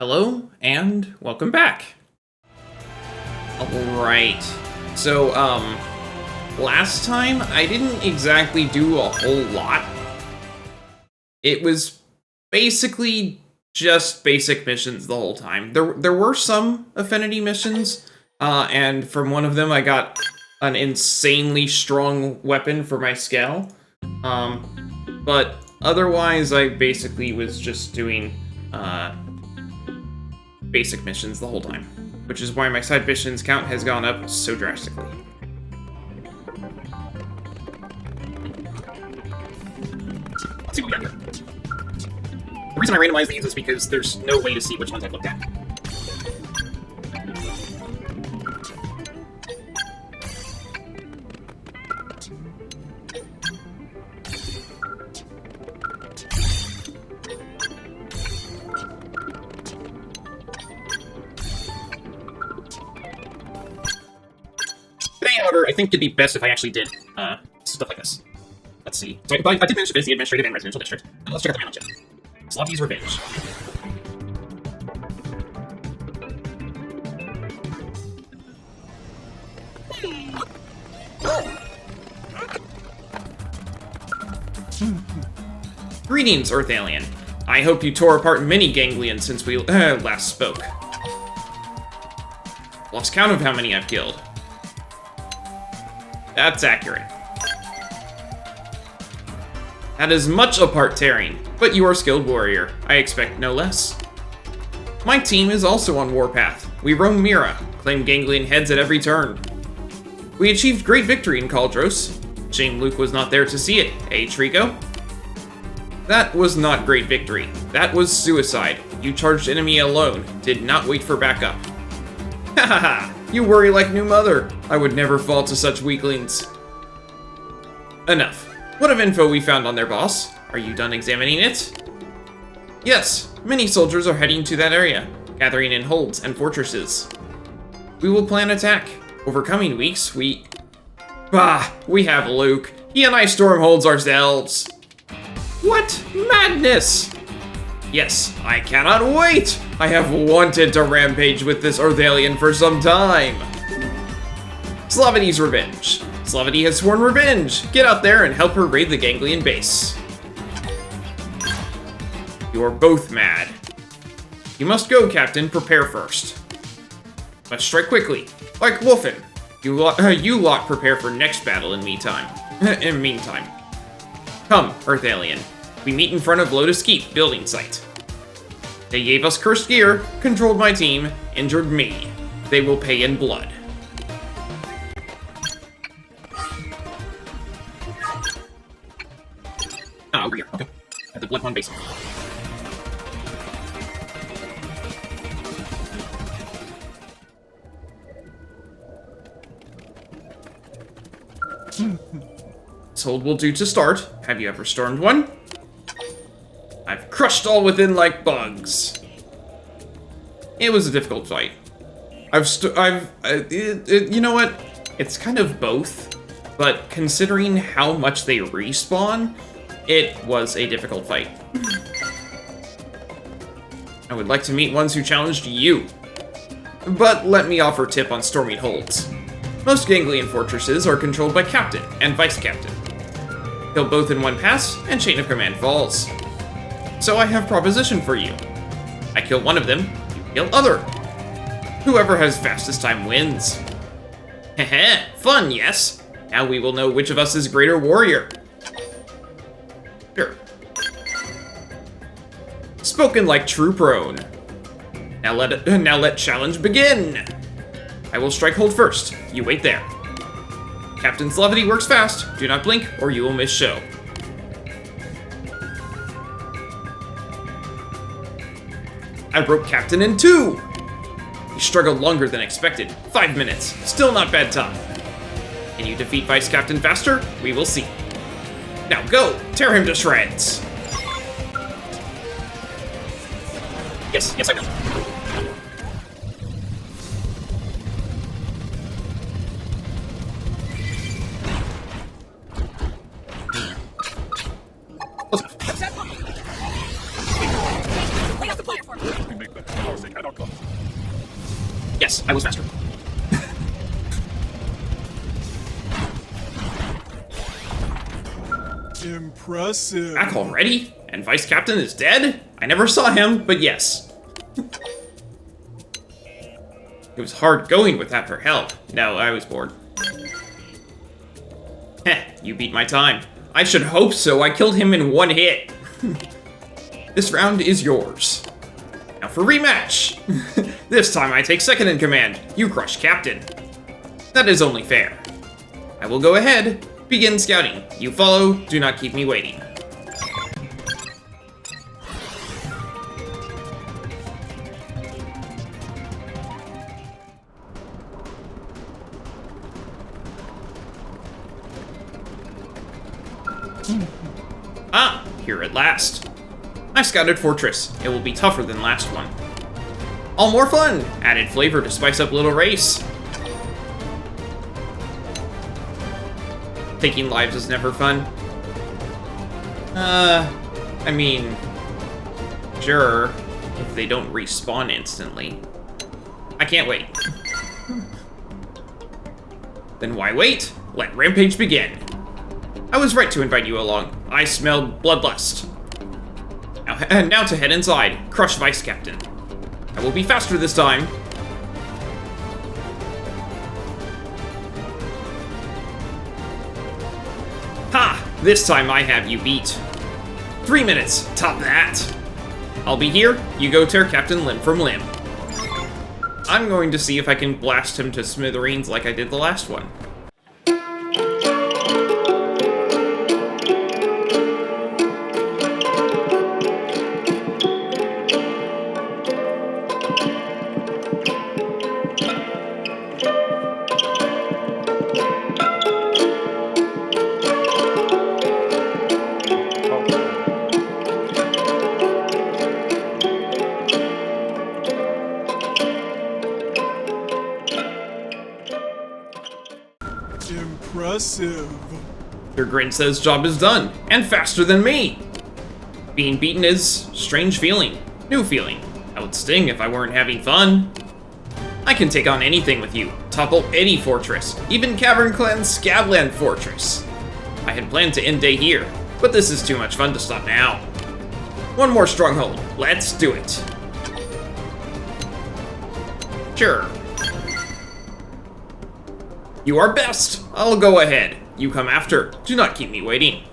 Hello, and welcome back. Alright, so, last time I didn't exactly do a whole lot. It was basically just basic missions the whole time. There were some affinity missions, and from one of them I got an insanely strong weapon for my scale. But otherwise I basically was just doing, basic missions the whole time, which is why my side missions count has gone up so drastically. Let's see what we got here. The reason I randomized these is because there's no way to see which ones I've looked at. I think it'd be best if I actually did stuff like this. Let's see. So I did manage to visit the administrative and residential district. Now let's check out the mansion. Slovity's Revenge. Greetings, Earth Alien. I hope you tore apart many ganglions since we last spoke. Lost count of how many I've killed. That's accurate. That is much apart tearing, but you are a skilled warrior. I expect no less. My team is also on warpath. We roam Mira, claim ganglion heads at every turn. We achieved great victory in Caldros. Shame Luke was not there to see it, eh, Trico? That was not great victory. That was suicide. You charged enemy alone, did not wait for backup. Hahaha! You worry like new mother. I would never fall to such weaklings. Enough. What of info we found on their boss? Are you done examining it? Yes, many soldiers are heading to that area, gathering in holds and fortresses. We will plan attack. Over coming weeks, we have Luke. He and I storm holds ourselves. What madness! Yes, I cannot wait! I have wanted to rampage with this Earth Alien for some time! Slovity's Revenge. Slovity has sworn revenge! Get out there and help her raid the ganglion base. You're both mad. You must go, Captain. Prepare first. Must strike quickly. Like Wolfen. You lot prepare for next battle in meantime. Come, Earth Alien. We meet in front of Lotus Keep building site. They gave us cursed gear, controlled my team, injured me. They will pay in blood. Ah, over here. Okay. At the Bloodhound base. This hold will do to start. Have you ever stormed one? I've crushed all within like bugs. It was a difficult fight. You know what? It's kind of both, but considering how much they respawn, it was a difficult fight. I would like to meet ones who challenged you. But let me offer a tip on storming holds. Most ganglion fortresses are controlled by captain and vice captain. Kill both in one pass, and chain of command falls. So I have proposition for you. I kill one of them, you kill other. Whoever has fastest time wins. Heh, fun, yes? Now we will know which of us is greater warrior. Sure. Spoken like true prone. Now let challenge begin. I will strike hold first. You wait there. Captain Slovity works fast. Do not blink, or you will miss show. I broke Captain in two! He struggled longer than expected. 5 minutes. Still not bad time. Can you defeat Vice Captain faster? We will see. Now go! Tear him to shreds! Yes, I know. Close enough. Yes, I was faster. Impressive. Back already? And Vice Captain is dead? I never saw him, but yes. It was hard going without her help. No, I was bored. Heh, you beat my time. I should hope so. I killed him in one hit. This round is yours. Now for rematch. This time I take second in command. You crush Captain. That is only fair. I will go ahead. Begin scouting. You follow. Do not keep me waiting. Ah, here at last. I scouted Fortress. It will be tougher than last one. All more fun! Added flavor to spice up little race. Taking lives is never fun. I mean, sure, if they don't respawn instantly. I can't wait. Then why wait? Let Rampage begin. I was right to invite you along. I smelled bloodlust. Now to head inside. Crush Vice Captain. I will be faster this time. Ha! This time I have you beat. 3 minutes. Top that. I'll be here. You go tear Captain limb from limb. I'm going to see if I can blast him to smithereens like I did the last one. Impressive. Your grin says job is done, and faster than me. Being beaten is strange feeling, new feeling. I would sting if I weren't having fun. I can take on anything with you, topple any fortress, even Cavern Clan's Scabland Fortress. I had planned to end day here, but this is too much fun to stop now. One more stronghold, let's do it. Sure. You are best! I'll go ahead. You come after. Do not keep me waiting.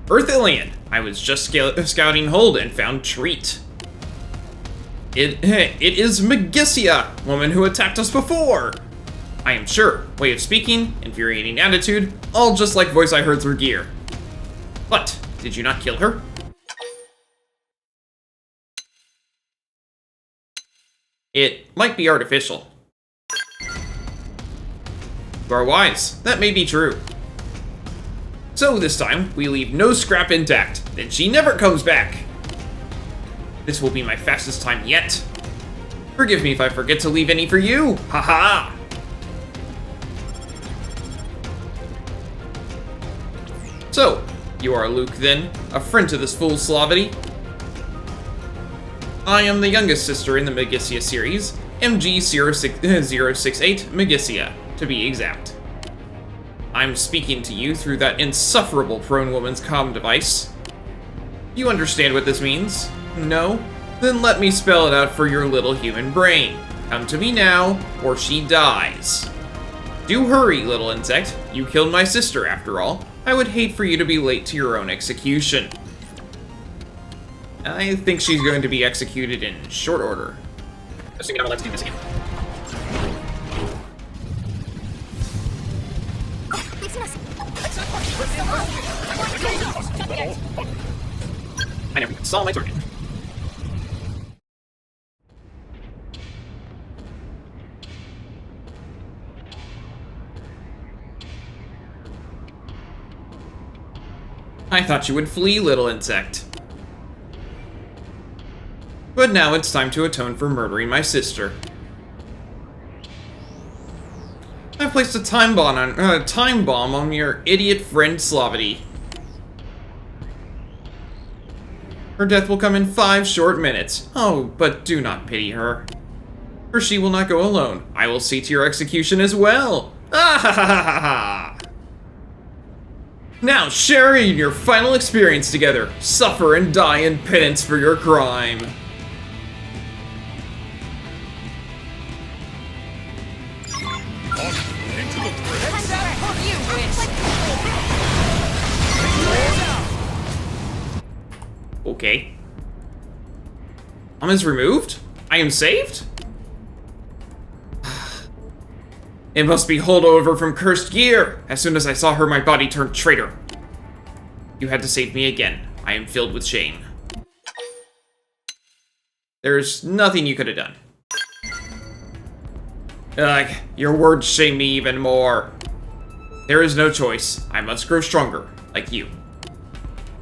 Earth Alien! I was just scouting hold and found treat. It is Megissia, woman who attacked us before! I am sure. Way of speaking, infuriating attitude, all just like voice I heard through gear. What? Did you not kill her? It might be artificial. You are wise. That may be true. So this time, we leave no scrap intact. Then she never comes back. This will be my fastest time yet. Forgive me if I forget to leave any for you. Haha! So, you are Luke then, a friend to this fool Slovity? I am the youngest sister in the Megissia series, MG068 Megissia, to be exact. I'm speaking to you through that insufferable prone woman's comm device. Do you understand what this means? No? Then let me spell it out for your little human brain. Come to me now, or she dies. Do hurry, little insect. You killed my sister, after all. I would hate for you to be late to your own execution. I think she's going to be executed in short order. Assuming I'm allowed to do this again. I never saw my target. I thought you would flee, little insect. But now it's time to atone for murdering my sister. I placed a time bomb on your idiot friend Slovity. Her death will come in 5 short minutes. Oh, but do not pity her. For she will not go alone. I will see to your execution as well. Ah ha ha ha ha! Now share in your final experience together. Suffer and die in penance for your crime. Okay. Bomb is removed? I am saved? It must be holdover from cursed gear. As soon as I saw her, my body turned traitor. You had to save me again. I am filled with shame. There's nothing you could have done. Ugh, your words shame me even more. There is no choice. I must grow stronger, like you.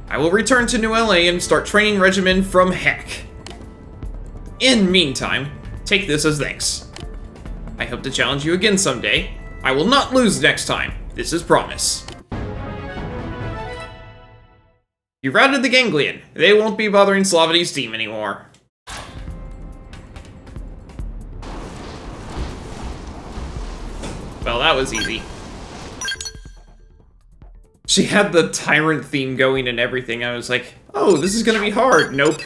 I will return to New LA and start training regimen from heck. In meantime, take this as thanks. I hope to challenge you again someday. I will not lose next time. This is promise. You routed the ganglion. They won't be bothering Slovity's team anymore. Well, that was easy. She had the tyrant theme going and everything. I was like, oh, this is gonna be hard. Nope.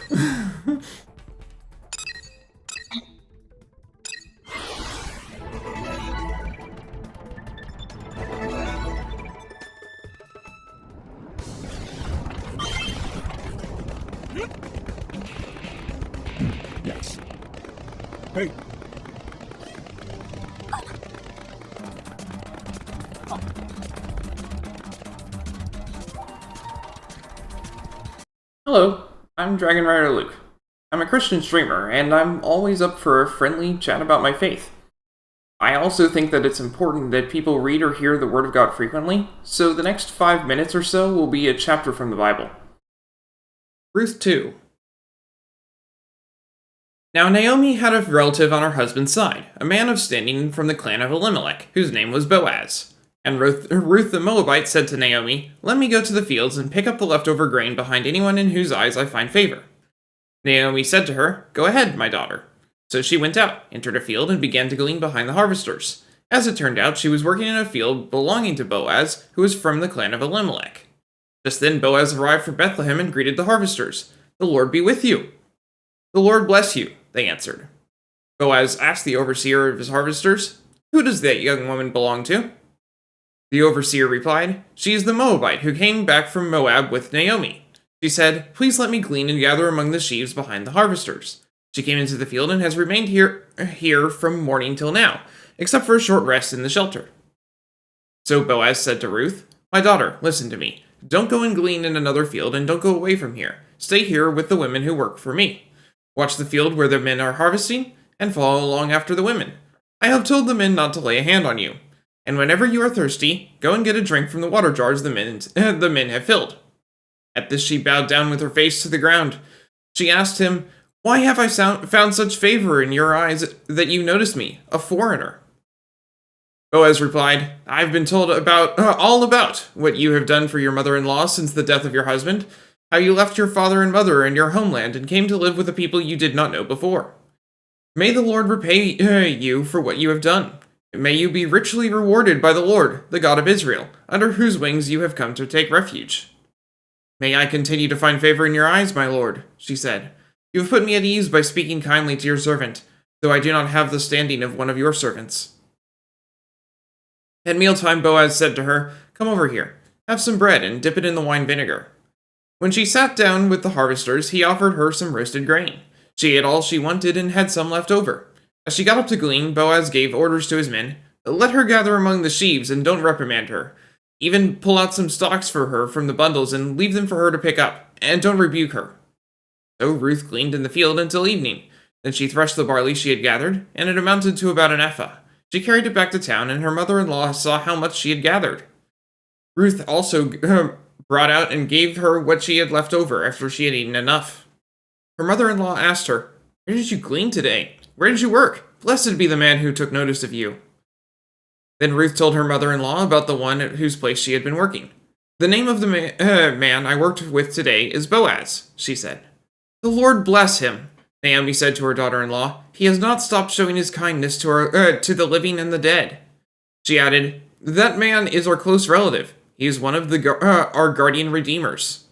Yes. Hey. Hello, I'm Dragon Rider Luke. I'm a Christian streamer, and I'm always up for a friendly chat about my faith. I also think that it's important that people read or hear the Word of God frequently, so the next 5 minutes or so will be a chapter from the Bible. Ruth 2. Now Naomi had a relative on her husband's side, a man of standing from the clan of Elimelech, whose name was Boaz. And Ruth the Moabite said to Naomi, "Let me go to the fields and pick up the leftover grain behind anyone in whose eyes I find favor." Naomi said to her, "Go ahead, my daughter." So she went out, entered a field, and began to glean behind the harvesters. As it turned out, she was working in a field belonging to Boaz, who was from the clan of Elimelech. Just then Boaz arrived from Bethlehem and greeted the harvesters. "The Lord be with you." "The Lord bless you," they answered. Boaz asked the overseer of his harvesters, "Who does that young woman belong to?" The overseer replied, "She is the Moabite who came back from Moab with Naomi. She said, 'Please let me glean and gather among the sheaves behind the harvesters.' She came into the field and has remained here from morning till now, except for a short rest in the shelter." So Boaz said to Ruth, "My daughter, listen to me. Don't go and glean in another field, and don't go away from here. Stay here with the women who work for me. Watch the field where the men are harvesting, and follow along after the women. I have told the men not to lay a hand on you. And whenever you are thirsty, go and get a drink from the water jars the men have filled." At this she bowed down with her face to the ground. She asked him, "Why have I found such favor in your eyes that you notice me, a foreigner?" Boaz replied, "I've been told all about what you have done for your mother-in-law since the death of your husband, how you left your father and mother and your homeland and came to live with a people you did not know before. May the Lord repay you for what you have done. May you be richly rewarded by the Lord, the God of Israel, under whose wings you have come to take refuge." "May I continue to find favor in your eyes, my lord," she said. "You have put me at ease by speaking kindly to your servant, though I do not have the standing of one of your servants." At mealtime, Boaz said to her, "Come over here. Have some bread and dip it in the wine vinegar." When she sat down with the harvesters, he offered her some roasted grain. She ate all she wanted and had some left over. As she got up to glean, Boaz gave orders to his men, "Let her gather among the sheaves and don't reprimand her. Even pull out some stalks for her from the bundles and leave them for her to pick up, and don't rebuke her." So Ruth gleaned in the field until evening. Then she threshed the barley she had gathered, and it amounted to about an ephah. She carried it back to town, and her mother-in-law saw how much she had gathered. Ruth also brought out and gave her what she had left over after she had eaten enough. Her mother-in-law asked her, "Where did you glean today? Where did you work? Blessed be the man who took notice of you." Then Ruth told her mother-in-law about the one at whose place she had been working. "The name of the man I worked with today is Boaz," she said. "The Lord bless him," Naomi said to her daughter-in-law. "He has not stopped showing his kindness to the living and the dead." She added, "That man is our close relative. He is one of our guardian redeemers."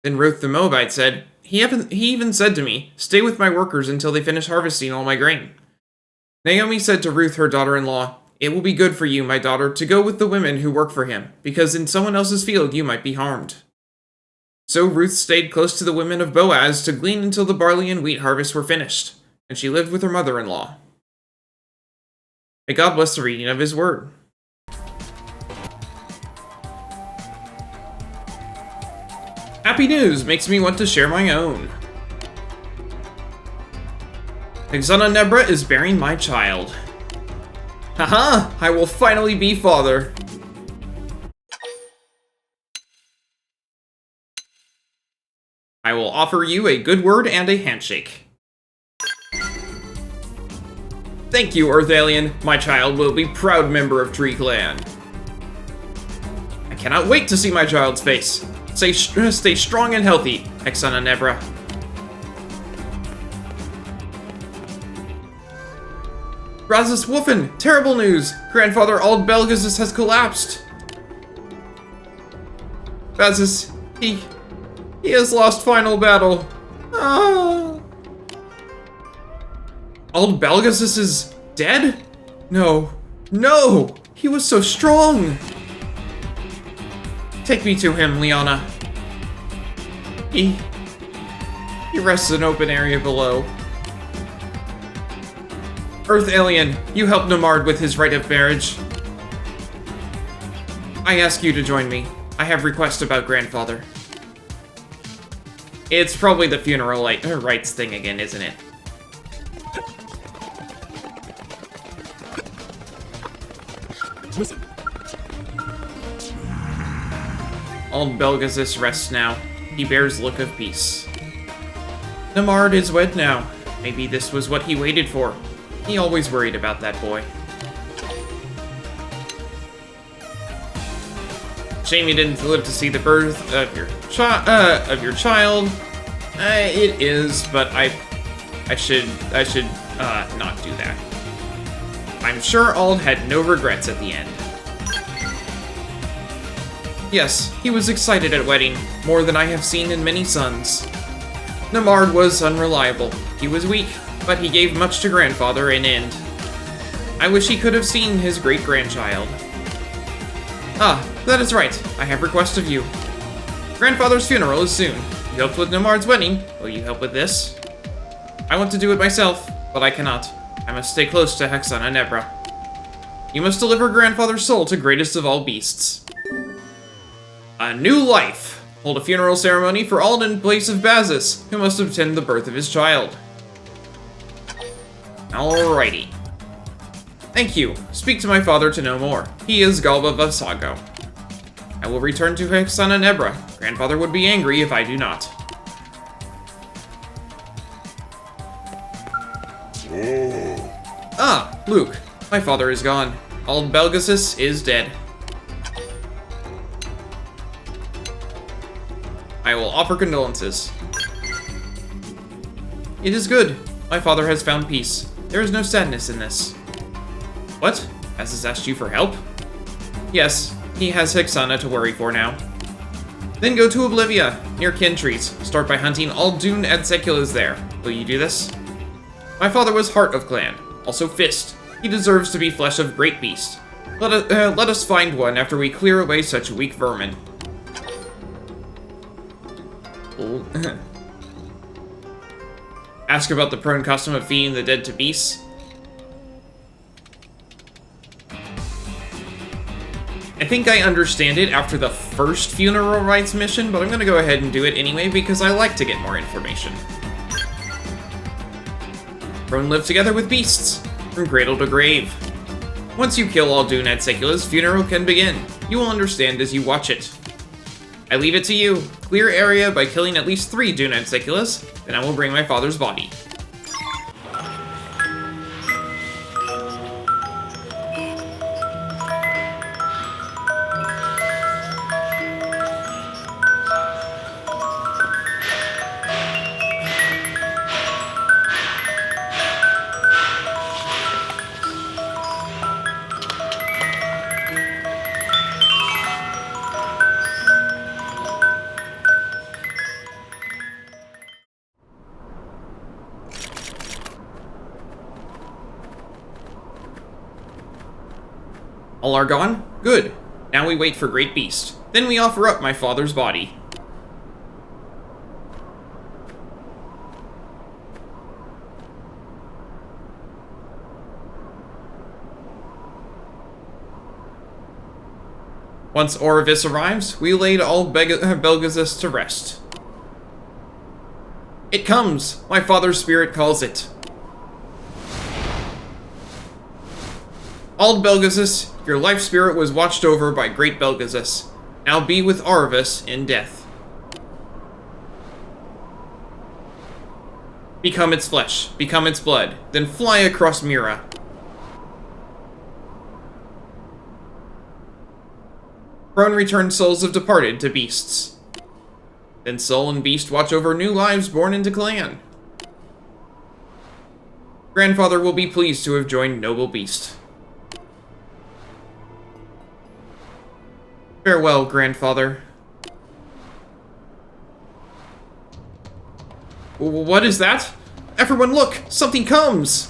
Then Ruth the Moabite said, He even said to me, 'Stay with my workers until they finish harvesting all my grain.'" Naomi said to Ruth, her daughter-in-law, "It will be good for you, my daughter, to go with the women who work for him, because in someone else's field you might be harmed." So Ruth stayed close to the women of Boaz to glean until the barley and wheat harvests were finished, and she lived with her mother-in-law. May God bless the reading of his word. Happy news makes me want to share my own. Xenoblade is bearing my child. Haha! I will finally be father. I will offer you a good word and a handshake. Thank you, Earth Alien. My child will be proud member of Tree Clan. I cannot wait to see my child's face. Stay strong and healthy, Xenoblade. Razzus Wolfen! Terrible news! Grandfather Ald Belgasus has collapsed! Razzus, he has lost final battle. Ah. Ald Belgasus is dead? No. No! He was so strong! Take me to him, Leona. He rests in an open area below. Earth Alien, you helped Namard with his rite of marriage. I ask you to join me. I have requests about grandfather. It's probably the funeral rites thing again, isn't it? Listen. Ald Belgasus rests now. He bears look of peace. Namard is wed now. Maybe this was what he waited for. He always worried about that boy. Shame you didn't live to see the birth of your child. It is, but I should not do that. I'm sure Ald had no regrets at the end. Yes, he was excited at wedding, more than I have seen in many sons. Namard was unreliable. He was weak, but he gave much to grandfather in end. I wish he could have seen his great-grandchild. Ah, that is right. I have request of you. Grandfather's funeral is soon. You helped with Namard's wedding. Will you help with this? I want to do it myself, but I cannot. I must stay close to Xenoblade. You must deliver grandfather's soul to greatest of all beasts. A new life. Hold a funeral ceremony for Ald in place of Bazus, who must attend the birth of his child. Alrighty. Thank you. Speak to my father to know more. He is Galba Vasago. I will return to Xenoblade. Grandfather would be angry if I do not. Ah, Luke. My father is gone. Ald Belgasus is dead. I will offer condolences. It is good. My father has found peace. There is no sadness in this. What? Has asked you for help? Yes, he has Hexana to worry for now. Then go to Oblivia, near Kintrees. Start by hunting all Dune Adseculas there. Will you do this? My father was Heart of Clan, also Fist. He deserves to be flesh of great beast. Let us find one after we clear away such weak vermin. Ask about the prone custom of feeding the dead to beasts. I think I understand it after the first funeral rites mission, but I'm gonna go ahead and do it anyway because I like to get more information. Prone live together with beasts, from cradle to grave. Once you kill all Dune Adseculas, funeral can begin. You will understand as you watch it. I leave it to you. Clear area by killing at least 3 Duna Ensiculas, then I will bring my father's body. All are gone? Good. Now we wait for Great Beast. Then we offer up my father's body. Once Orivis arrives, we laid all Belgazis to rest. It comes! My father's spirit calls it. Ald Belgazis, your life spirit was watched over by Great Belgazis. Now be with Orivis in death. Become its flesh, become its blood, then fly across Mira. Prone return souls of departed to beasts. Then soul and beast watch over new lives born into clan. Grandfather will be pleased to have joined noble beast. Farewell, grandfather. What is that? Everyone look! Something comes!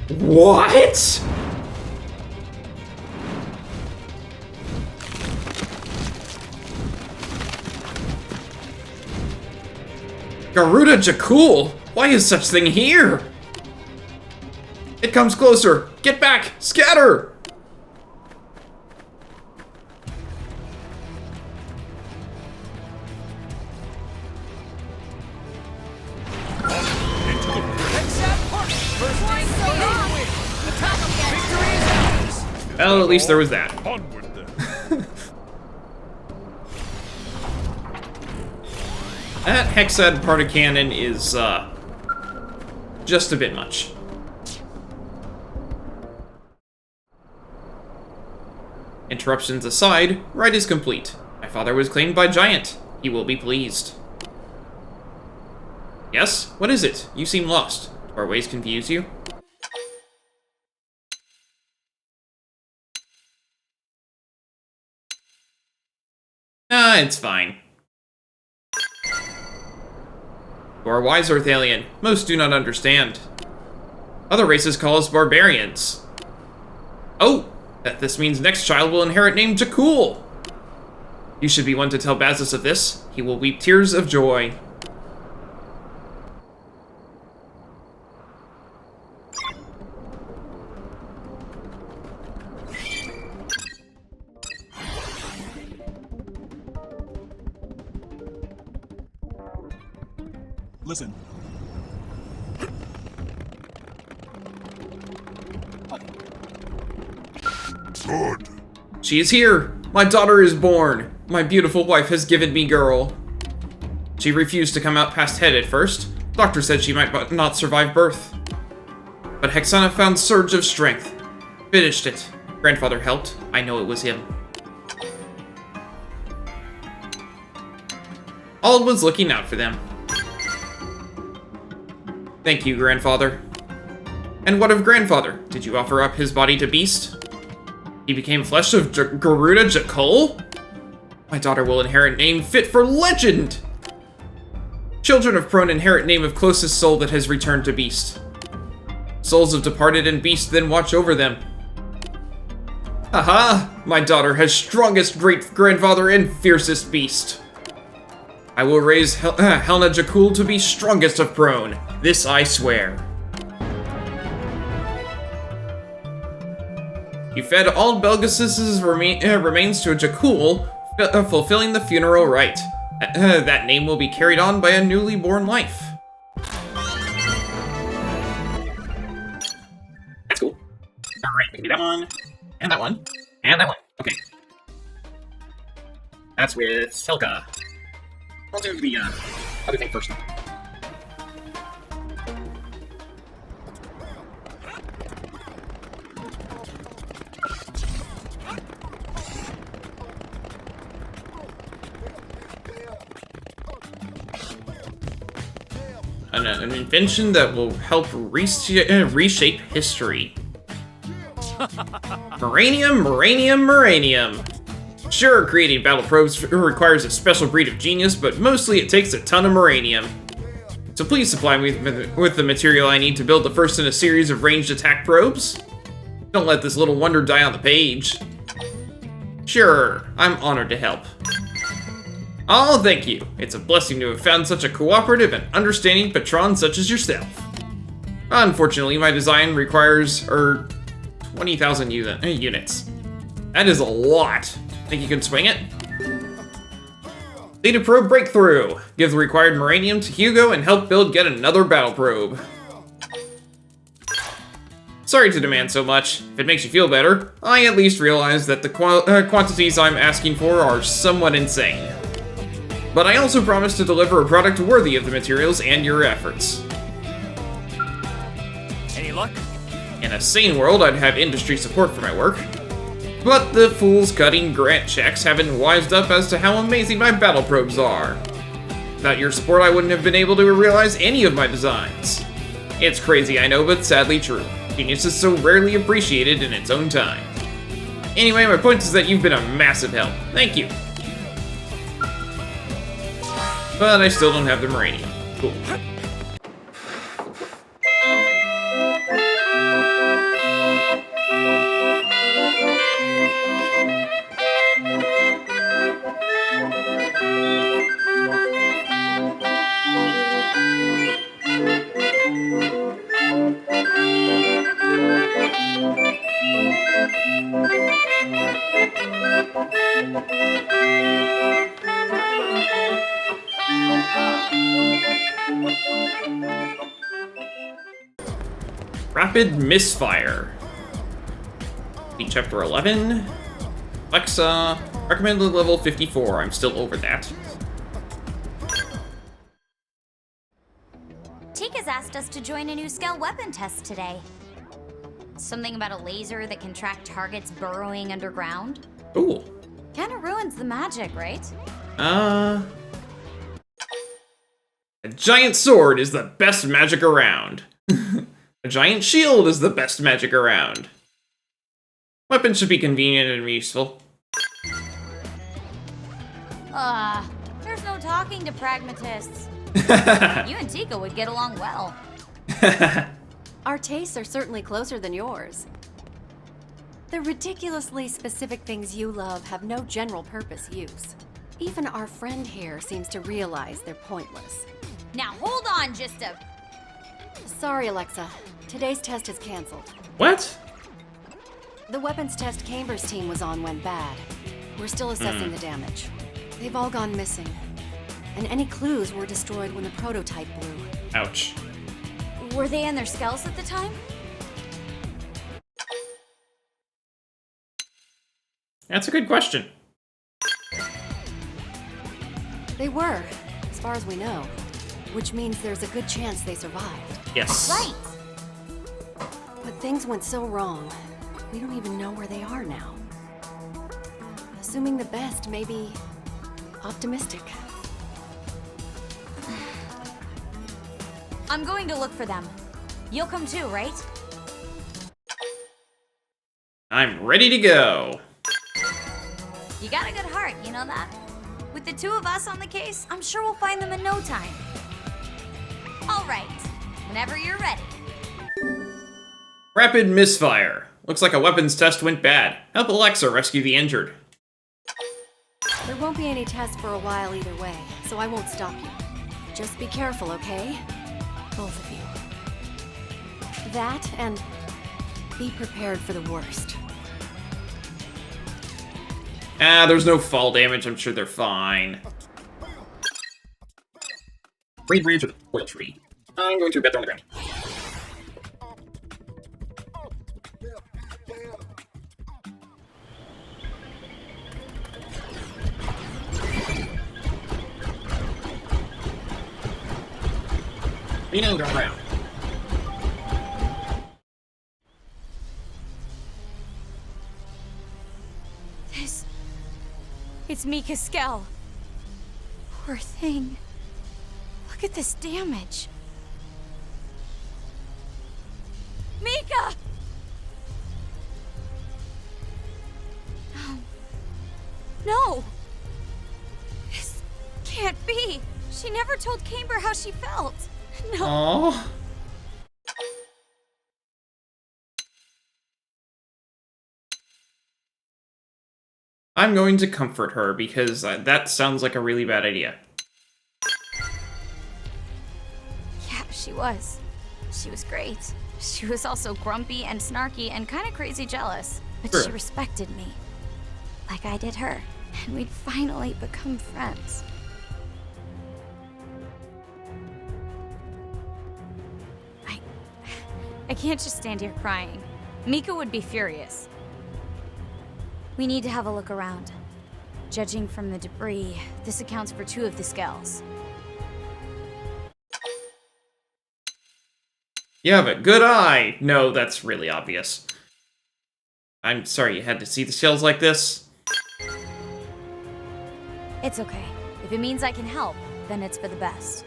What?! Garuda Jakul! Why is such thing here? It comes closer! Get back! Scatter! Well, at least there was that. That Hexad part of cannon is, just a bit much. Interruptions aside, rite is complete. My father was claimed by Giant. He will be pleased. Yes? What is it? You seem lost. Do our ways confuse you? Ah, it's fine. You are wise, Earth alien. Most do not understand. Other races call us barbarians. Oh! That this means next child will inherit name Jakul. You should be one to tell Bazis of this. He will weep tears of joy. Listen. Good. She is here! My daughter is born! My beautiful wife has given me girl. She refused to come out past head at first. Doctor said she might not survive birth. But Hexana found surge of strength. Finished it. Grandfather helped. I know it was him. Ald was looking out for them. Thank you, Grandfather. And what of Grandfather? Did you offer up his body to Beast? He became flesh of Garuda Jakul? My daughter will inherit name fit for legend! Children of Prone inherit name of closest soul that has returned to Beast. Souls of departed and Beast then watch over them. Haha! My daughter has strongest great-grandfather and fiercest Beast. I will raise Helna Jakul to be strongest of Prone. This I swear. You fed all Belgasis's remains to a Jakul, fulfilling the funeral rite. That name will be carried on by a newly born life. That's cool. Alright, we can do that one. And that one. And that one. Okay. That's with Selka. I'll do the other thing first. An invention that will help reshape history. Moranium. Sure, creating battle probes requires a special breed of genius, but mostly it takes a ton of moranium. So please supply me with the material I need to build the first in a series of ranged attack probes. Don't let this little wonder die on the page. Sure, I'm honored to help. Oh, thank you. It's a blessing to have found such a cooperative and understanding patron such as yourself. Unfortunately, my design requires, 20,000 units. That is a lot. Think you can swing it? Data probe breakthrough. Give the required moranium to Hugo and help build yet another battle probe. Sorry to demand so much. If it makes you feel better, I at least realize that the quantities I'm asking for are somewhat insane. But I also promise to deliver a product worthy of the materials and your efforts. Any luck? In a sane world, I'd have industry support for my work. But the fools cutting grant checks haven't wised up as to how amazing my battle probes are. Without your support, I wouldn't have been able to realize any of my designs. It's crazy, I know, but sadly true. Genius is so rarely appreciated in its own time. Anyway, my point is that you've been a massive help. Thank you. But I still don't have the moranium. Cool. Rapid Misfire. Chapter 11. Alexa, recommended level 54. I'm still over that. Tika's asked us to join a new scale weapon test today. Something about a laser that can track targets burrowing underground. Cool. Kinda ruins the magic, right? A giant sword is the best magic around. A giant shield is the best magic around. Weapons should be convenient and useful. There's no talking to pragmatists. You and Tika would get along well. Our tastes are certainly closer than yours. The ridiculously specific things you love have no general purpose use. Even our friend here seems to realize they're pointless. Now hold on just a... Sorry, Alexa. Today's test is canceled. What? The weapons test Camber's team was on went bad. We're still assessing the damage. They've all gone missing. And any clues were destroyed when the prototype blew. Ouch. Were they in their skulls at the time? That's a good question. They were, as far as we know. Which means there's a good chance they survived. Yes. Right. But things went so wrong. We don't even know where they are now. Assuming the best, maybe optimistic. I'm going to look for them. You'll come too, right? I'm ready to go. You got a good heart, you know that? With the two of us on the case, I'm sure we'll find them in no time. All right, whenever you're ready. Rapid Misfire. Looks like a weapons test went bad. Help Alexa rescue the injured. There won't be any tests for a while either way, so I won't stop you. Just be careful, okay? Both of you. That, and be prepared for the worst. There's no fall damage. I'm sure they're fine. Raid branch of the oil tree. I'm going to bet they're on the ground. We know they're around. It's Mika's skull. Poor thing. Look at this damage. Mika! No. This can't be. She never told Camber how she felt. No. Aww. I'm going to comfort her because that sounds like a really bad idea. Yeah, she was. She was great. She was also grumpy and snarky and kind of crazy jealous. But Sure. she respected me. Like I did her. And we'd finally become friends. I can't just stand here crying. Mika would be furious. We need to have a look around. Judging from the debris, this accounts for 2 of the skulls. You have a good eye! No, that's really obvious. I'm sorry you had to see the shells like this. It's okay. If it means I can help, then it's for the best.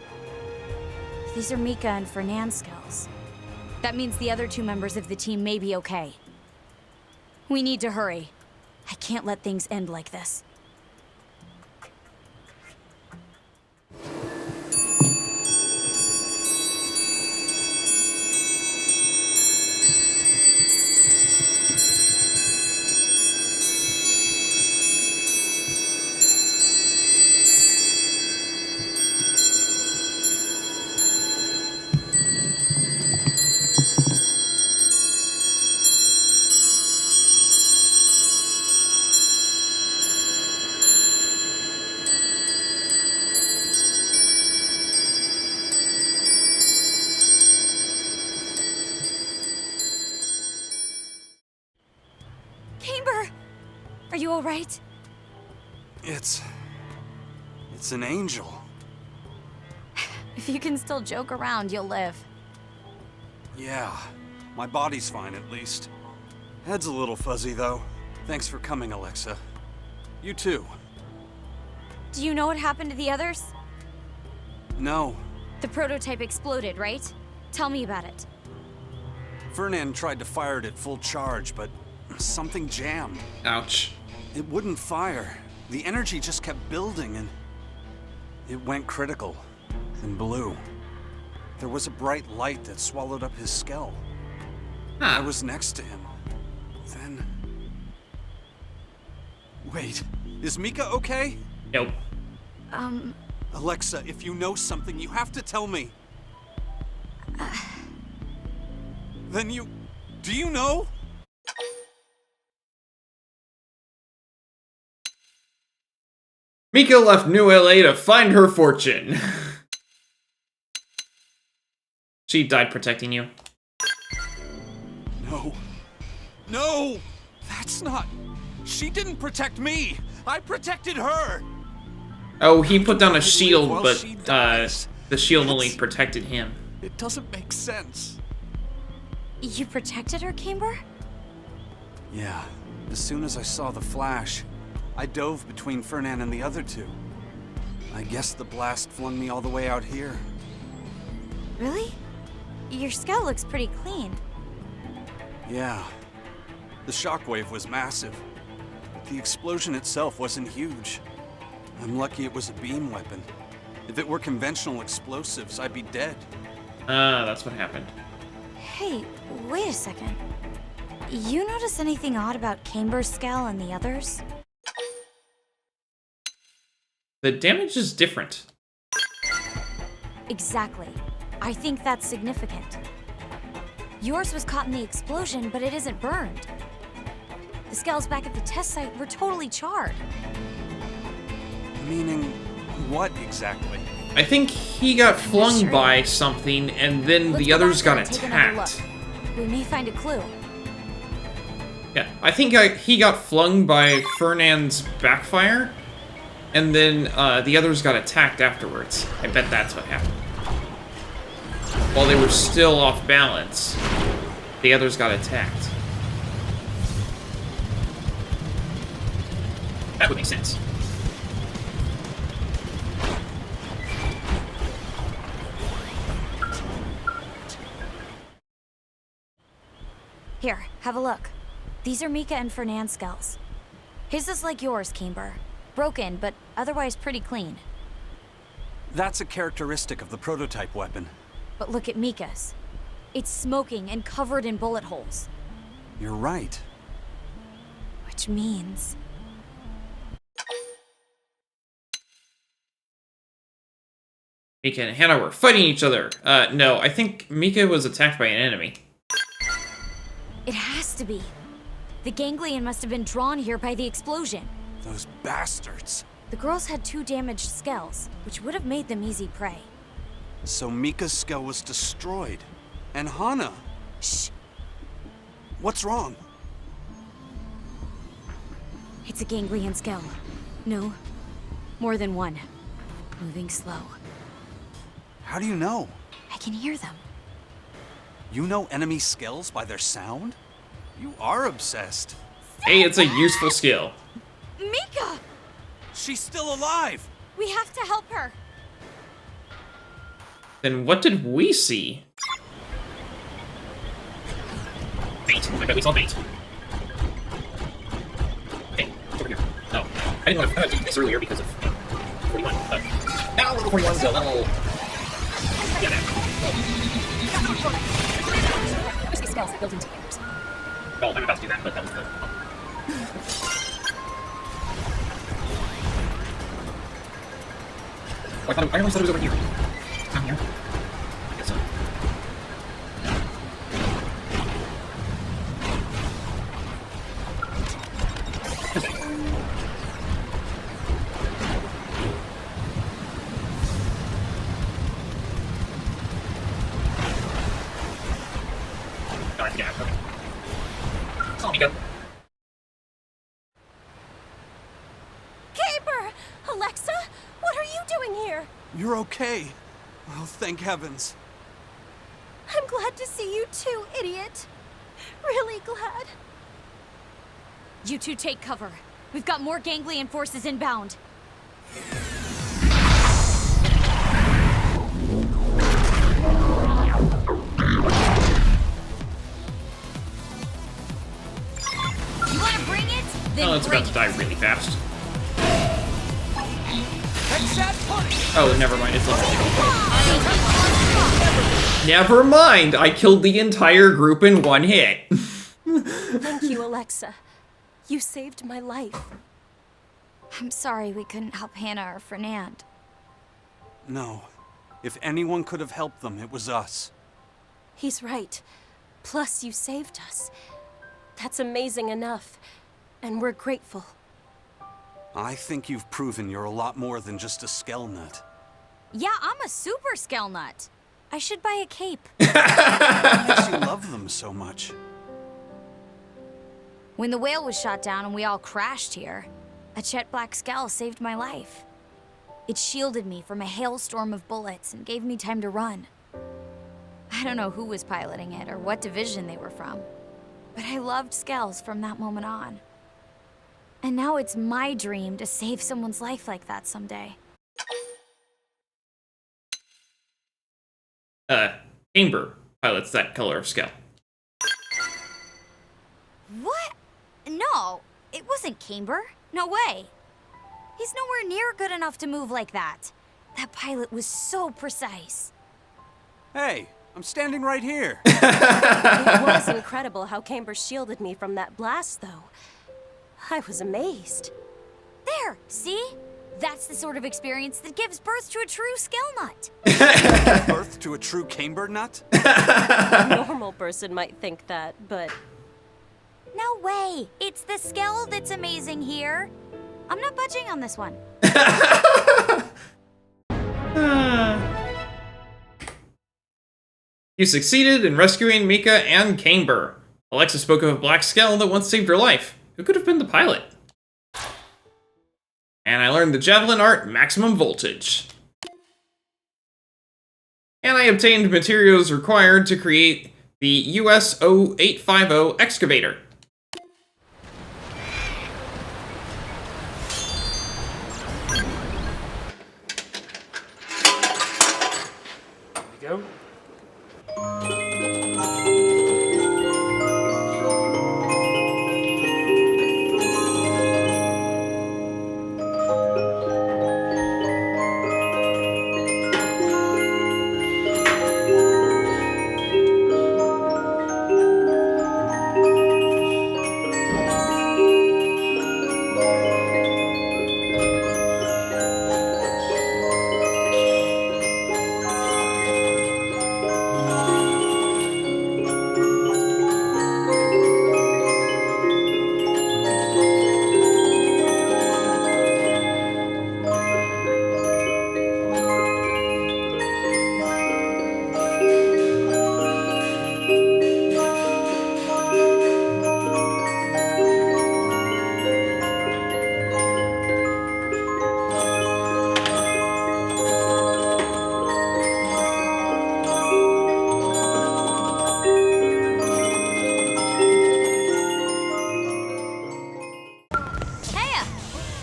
These are Mika and Fernand's skulls. That means the other 2 members of the team may be okay. We need to hurry. I can't let things end like this. Are you all right? It's an angel. If you can still joke around, you'll live. Yeah, my body's fine at least. Head's a little fuzzy though. Thanks for coming, Alexa. You too. Do you know what happened to the others? No. The prototype exploded, right? Tell me about it. Fernand tried to fire it at full charge, but something jammed. Ouch. It wouldn't fire. The energy just kept building and it went critical and blew. There was a bright light that swallowed up his skull. I was next to him. Then... Wait, is Mika okay? Nope. Alexa, if you know something, you have to tell me. Then you... Do you know? Mika left New LA to find her fortune. She died protecting you. No. No! That's not... She didn't protect me! I protected her! Oh, he put down a shield, Well, but she dies. the shield only protected him. It doesn't make sense. You protected her, Camber? Yeah. As soon as I saw the flash, I dove between Fernand and the other 2. I guess the blast flung me all the way out here. Really? Your skull looks pretty clean. Yeah. The shockwave was massive, but the explosion itself wasn't huge. I'm lucky it was a beam weapon. If it were conventional explosives, I'd be dead. That's what happened. Hey, wait a second. You notice anything odd about Camber's skull and the others? The damage is different. Exactly. I think that's significant. Yours was caught in the explosion, but it isn't burned. The skulls back at the test site were totally charred. Meaning, what exactly? I think he got flung sure? by something, and then Let's the go others back got there and take another attacked. look. We may find a clue. Yeah, I think he got flung by Fernand's backfire, and then the others got attacked afterwards. I bet that's what happened. while they were still off balance, the others got attacked. That would make sense. Here, have a look. These are Mika and Fernand's skulls. His is like yours, Kimber. Broken, but otherwise pretty clean. That's a characteristic of the prototype weapon. But look at Mika's. It's smoking and covered in bullet holes. You're right. Which means... Mika and Hannah were fighting each other. No, I think Mika was attacked by an enemy. It has to be. The ganglion must have been drawn here by the explosion. Those bastards. The girls had 2 damaged skulls, which would have made them easy prey. So Mika's skull was destroyed. And Hannah. Shh. What's wrong? It's a ganglion skull. No, more than one. Moving slow. How do you know? I can hear them. You know enemy skulls by their sound? You are obsessed. Hey, it's a useful skill. Mika! She's still alive! We have to help her. Then what did we see? Bait. I bet we saw bait. Okay, it's over here. No, I didn't want to do this earlier because of 41. Now level 41's a little... Yeah, I wish these skulls built into cameras. well, I'm about to do that, but that was the... Oh, I always thought it was over here. Down here? I guess so. Alright, yeah, okay. Oh, Mika. Caper! Alexa? What are you doing here? You're okay. Oh, thank heavens. I'm glad to see you too, idiot. Really glad. You two take cover. We've got more ganglion forces inbound. You want to bring it? Then Oh, it's bring about to die really fast. Headshot punch! Oh, never mind. It's not. Never mind. I killed the entire group in one hit. Thank you, Alexa. You saved my life. I'm sorry we couldn't help Hannah or Fernand. No. If anyone could have helped them, it was us. He's right. Plus, you saved us. That's amazing enough. And we're grateful. I think you've proven you're a lot more than just a skell nut. Yeah, I'm a super skell nut. I should buy a cape. What makes you love them so much? When the whale was shot down and we all crashed here, a jet black skell saved my life. It shielded me from a hailstorm of bullets and gave me time to run. I don't know who was piloting it or what division they were from, but I loved skells from that moment on. And now it's my dream to save someone's life like that someday. Camber pilots that color of skell. What? No, it wasn't Camber. No way. He's nowhere near good enough to move like that. That pilot was so precise. Hey, I'm standing right here. It was incredible how Camber shielded me from that blast, though. I was amazed. There, see? That's the sort of experience that gives birth to a true skell nut. Birth to a true camber nut? A normal person might think that, but... No way. It's the skell that's amazing here. I'm not budging on this one. You succeeded in rescuing Mika and Camber. Alexa spoke of a black skell that once saved her life. Who could have been the pilot? And I learned the javelin art, maximum voltage. And I obtained materials required to create the US 0850 excavator. There we go.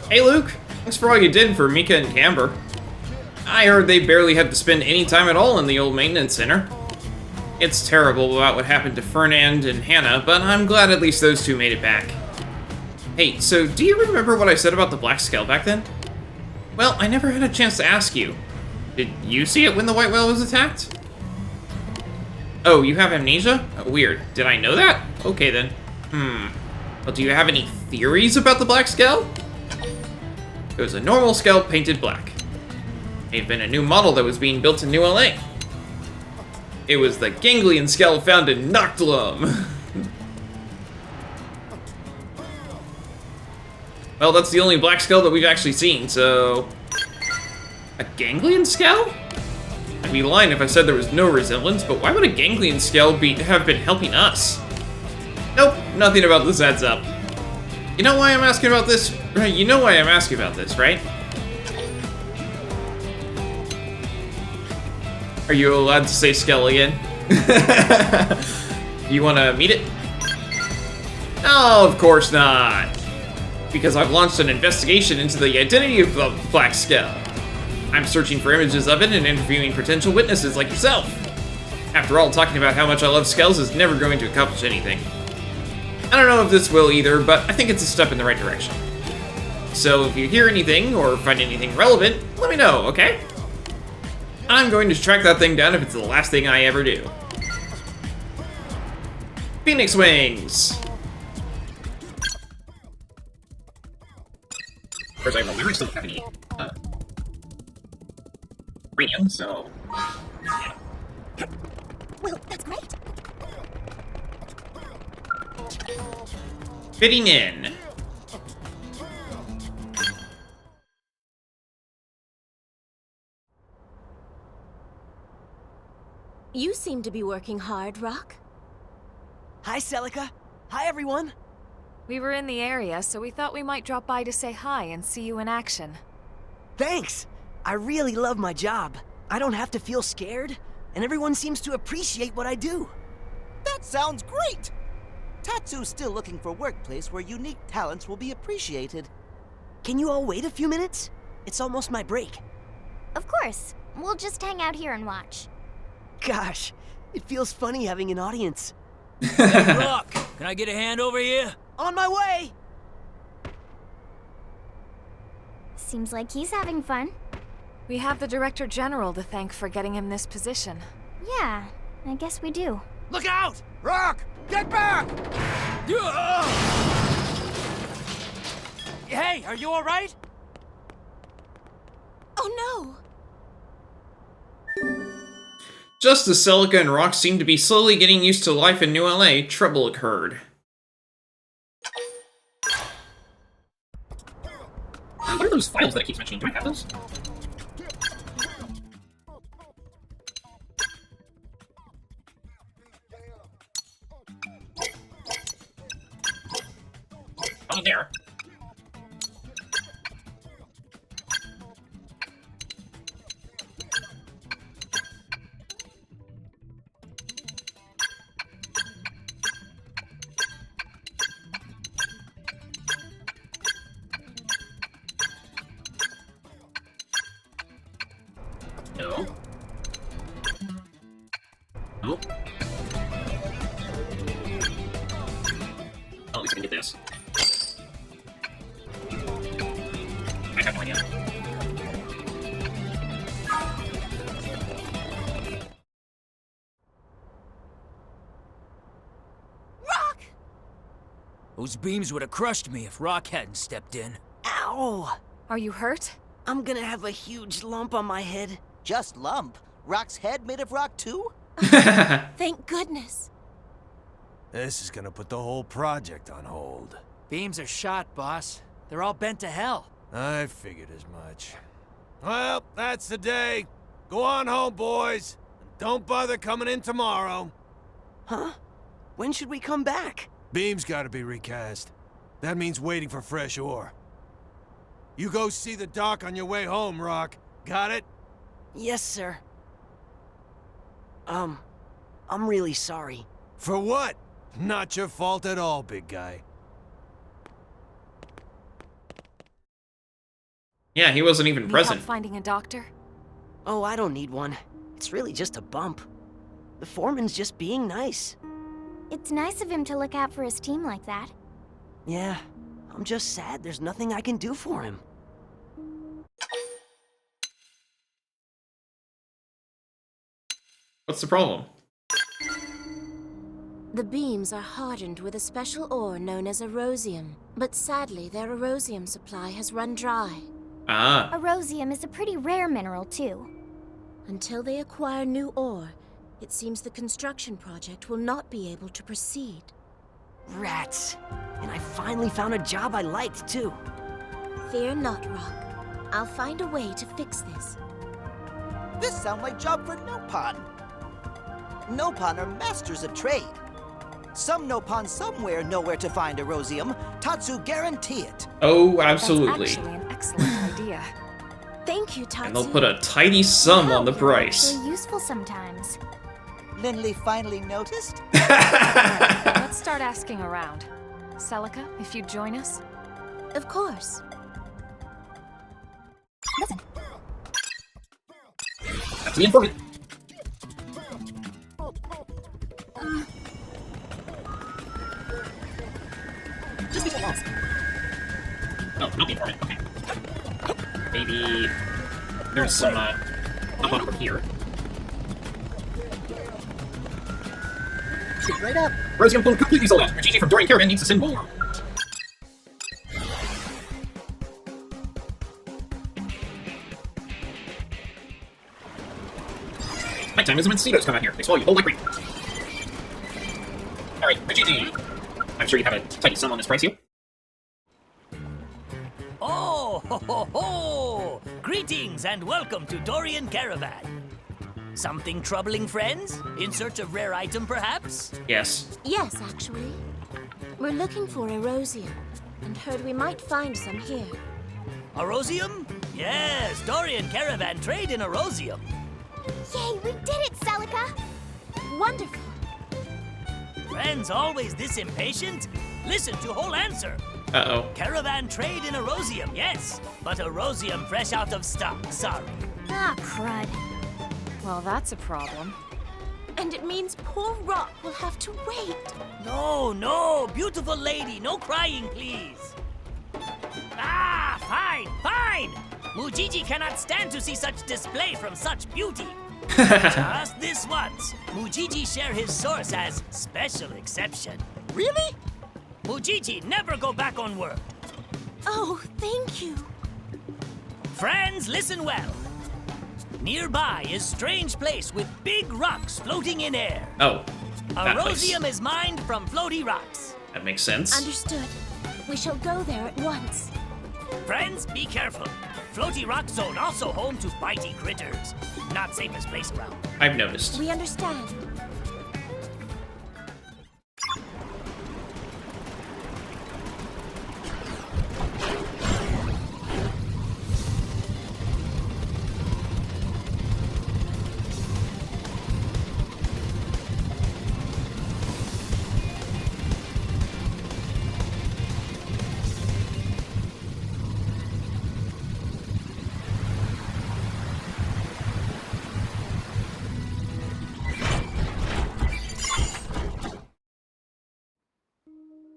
Hey Luke, thanks for all you did for Mika and Camber. I heard they barely had to spend any time at all in the old maintenance center. It's terrible about what happened to Fernand and Hannah, but I'm glad at least those two made it back. Hey, so do you remember what I said about the Black Scale back then? Well, I never had a chance to ask you. Did you see it when the White Whale was attacked? Oh, you have amnesia? Oh, weird. Did I know that? Okay then. Well, do you have any theories about the Black Scale? It was a normal scale painted black. It had been a new model that was being built in New LA. It was the ganglion scale found in Noctilum. Well, that's the only black scale that we've actually seen, so... A ganglion scale? I'd be lying if I said there was no resemblance, but why would a ganglion scale have been helping us? Nope, nothing about this adds up. You know why I'm asking about this? You know why I'm asking about this, right? Are you allowed to say scale again? You want to meet it? No, of course not. Because I've launched an investigation into the identity of the Black Scale. I'm searching for images of it and interviewing potential witnesses like yourself. After all, talking about how much I love scales is never going to accomplish anything. I don't know if this will either, but I think it's a step in the right direction. So if you hear anything or find anything relevant, let me know, okay? I'm going to track that thing down if it's the last thing I ever do. Phoenix Wings! Of course, I remember we still have any premium, so... Yeah. Well, that's great. Fitting in. You seem to be working hard, Rock. Hi, Celica. Hi, everyone. We were in the area, so we thought we might drop by to say hi and see you in action. Thanks. I really love my job. I don't have to feel scared, and everyone seems to appreciate what I do. That sounds great! Tatsu's still looking for a workplace where unique talents will be appreciated. Can you all wait a few minutes? It's almost my break. Of course. We'll just hang out here and watch. Gosh, it feels funny having an audience. Hey, Rock, can I get a hand over here? On my way! Seems like he's having fun. We have the Director General to thank for getting him this position. Yeah, I guess we do. Look out! Rock! Get back! Hey, are you alright? Oh no! Just as Celica and Rock seemed to be slowly getting used to life in New LA, trouble occurred. What are those files that it keeps mentioning? Do I have those? Nothing there. Those beams would have crushed me if Rock hadn't stepped in. Ow! Are you hurt? I'm gonna have a huge lump on my head. Just lump. Rock's head made of rock too? Thank goodness. This is gonna put the whole project on hold. Beams are shot, boss. They're all bent to hell. I figured as much. Well, that's the day. Go on home, boys. And don't bother coming in tomorrow. Huh? When should we come back? Beam's gotta be recast. That means waiting for fresh ore. You go see the dock on your way home, Rock. Got it? Yes, sir. I'm really sorry. For what? Not your fault at all, big guy. Yeah, he wasn't even Need present. help finding a doctor? Oh, I don't need one. It's really just a bump. The foreman's just being nice. It's nice of him to look out for his team like that. Yeah, I'm just sad there's nothing I can do for him. What's the problem? The beams are hardened with a special ore known as erosium, but sadly their erosium supply has run dry. Ah. Erosium is a pretty rare mineral, too. Until they acquire new ore, it seems the construction project will not be able to proceed. Rats. And I finally found a job I liked, too. Fear not, Rock. I'll find a way to fix this. This sounds like job for Nopon. Nopon are masters of trade. Some Nopon somewhere know where to find erosium. Tatsu guarantee it. Oh, absolutely. That's actually an excellent idea. Thank you, Tatsu. And they'll put a tidy sum Wow, on the you're price. actually useful sometimes. Lindley finally noticed? Let's start asking around. Celica, if you'd join us? Of course. That's the informant. Just between us. No, not the informant. Okay. Maybe there's some up on over here. Shoot right up. Erosium will completely sold out. Gigi from Dorian Caravan needs to send more. Nighttime is when mosquitoes come out here. They swallow you whole like rain. Alright, Gigi. I'm sure you have a tidy sum on this price, you. Oh, ho, ho, ho! Greetings and welcome to Dorian Caravan. Something troubling, friends? In search of rare item, perhaps? Yes. Yes, actually. We're looking for erosium, and heard we might find some here. Erosium? Yes, Dorian Caravan trade in erosium. Yay, we did it, Celica! Wonderful. Friends always this impatient? Listen to whole answer. Uh-oh. Caravan trade in erosium, yes. But erosium fresh out of stock, sorry. Ah, crud. Well, that's a problem. And it means poor Rock will have to wait. No, no, beautiful lady, no crying, please. Ah, fine, fine. Mujiji cannot stand to see such display from such beauty. Just this once, Mujiji share his source as special exception. Really? Mujiji never go back on word. Oh, thank you. Friends, listen well. Nearby is strange place with big rocks floating in air. Oh. That place. Erosium is mined from floaty rocks. That makes sense. Understood. We shall go there at once. Friends, be careful. Floaty rock zone also home to bitey critters. Not safest place around. I've noticed. We understand.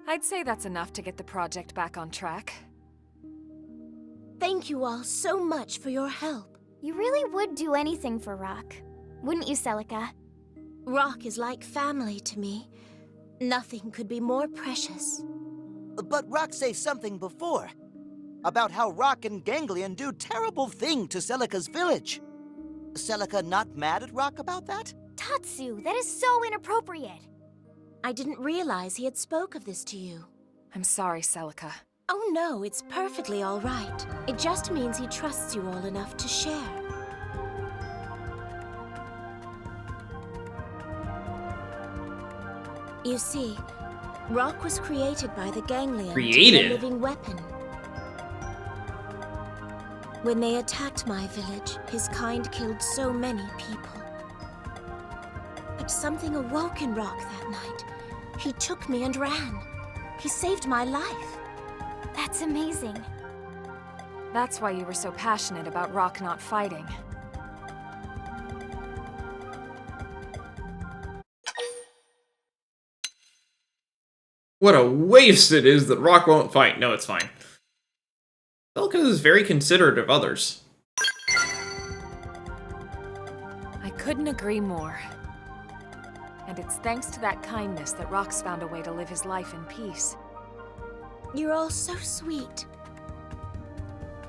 I'd say that's enough to get the project back on track. Thank you all so much for your help. You really would do anything for Rock. Wouldn't you, Celica? Rock is like family to me. Nothing could be more precious. But Rock say something before. About how Rock and Ganglion do terrible thing to Celica's village. Celica not mad at Rock about that? Tatsu, that is so inappropriate. I didn't realize he had spoke of this to you. I'm sorry, Celica. Oh no, it's perfectly all right. It just means he trusts you all enough to share. You see, Rock was created by the Ganglion to be a living weapon. When they attacked my village, his kind killed so many people. But something awoke in Rock that night. He took me and ran. He saved my life. That's amazing. That's why you were so passionate about Rock not fighting. What a waste it is that Rock won't fight. No, it's fine. Celica is very considerate of others. I couldn't agree more. And it's thanks to that kindness that Rock's found a way to live his life in peace. You're all so sweet.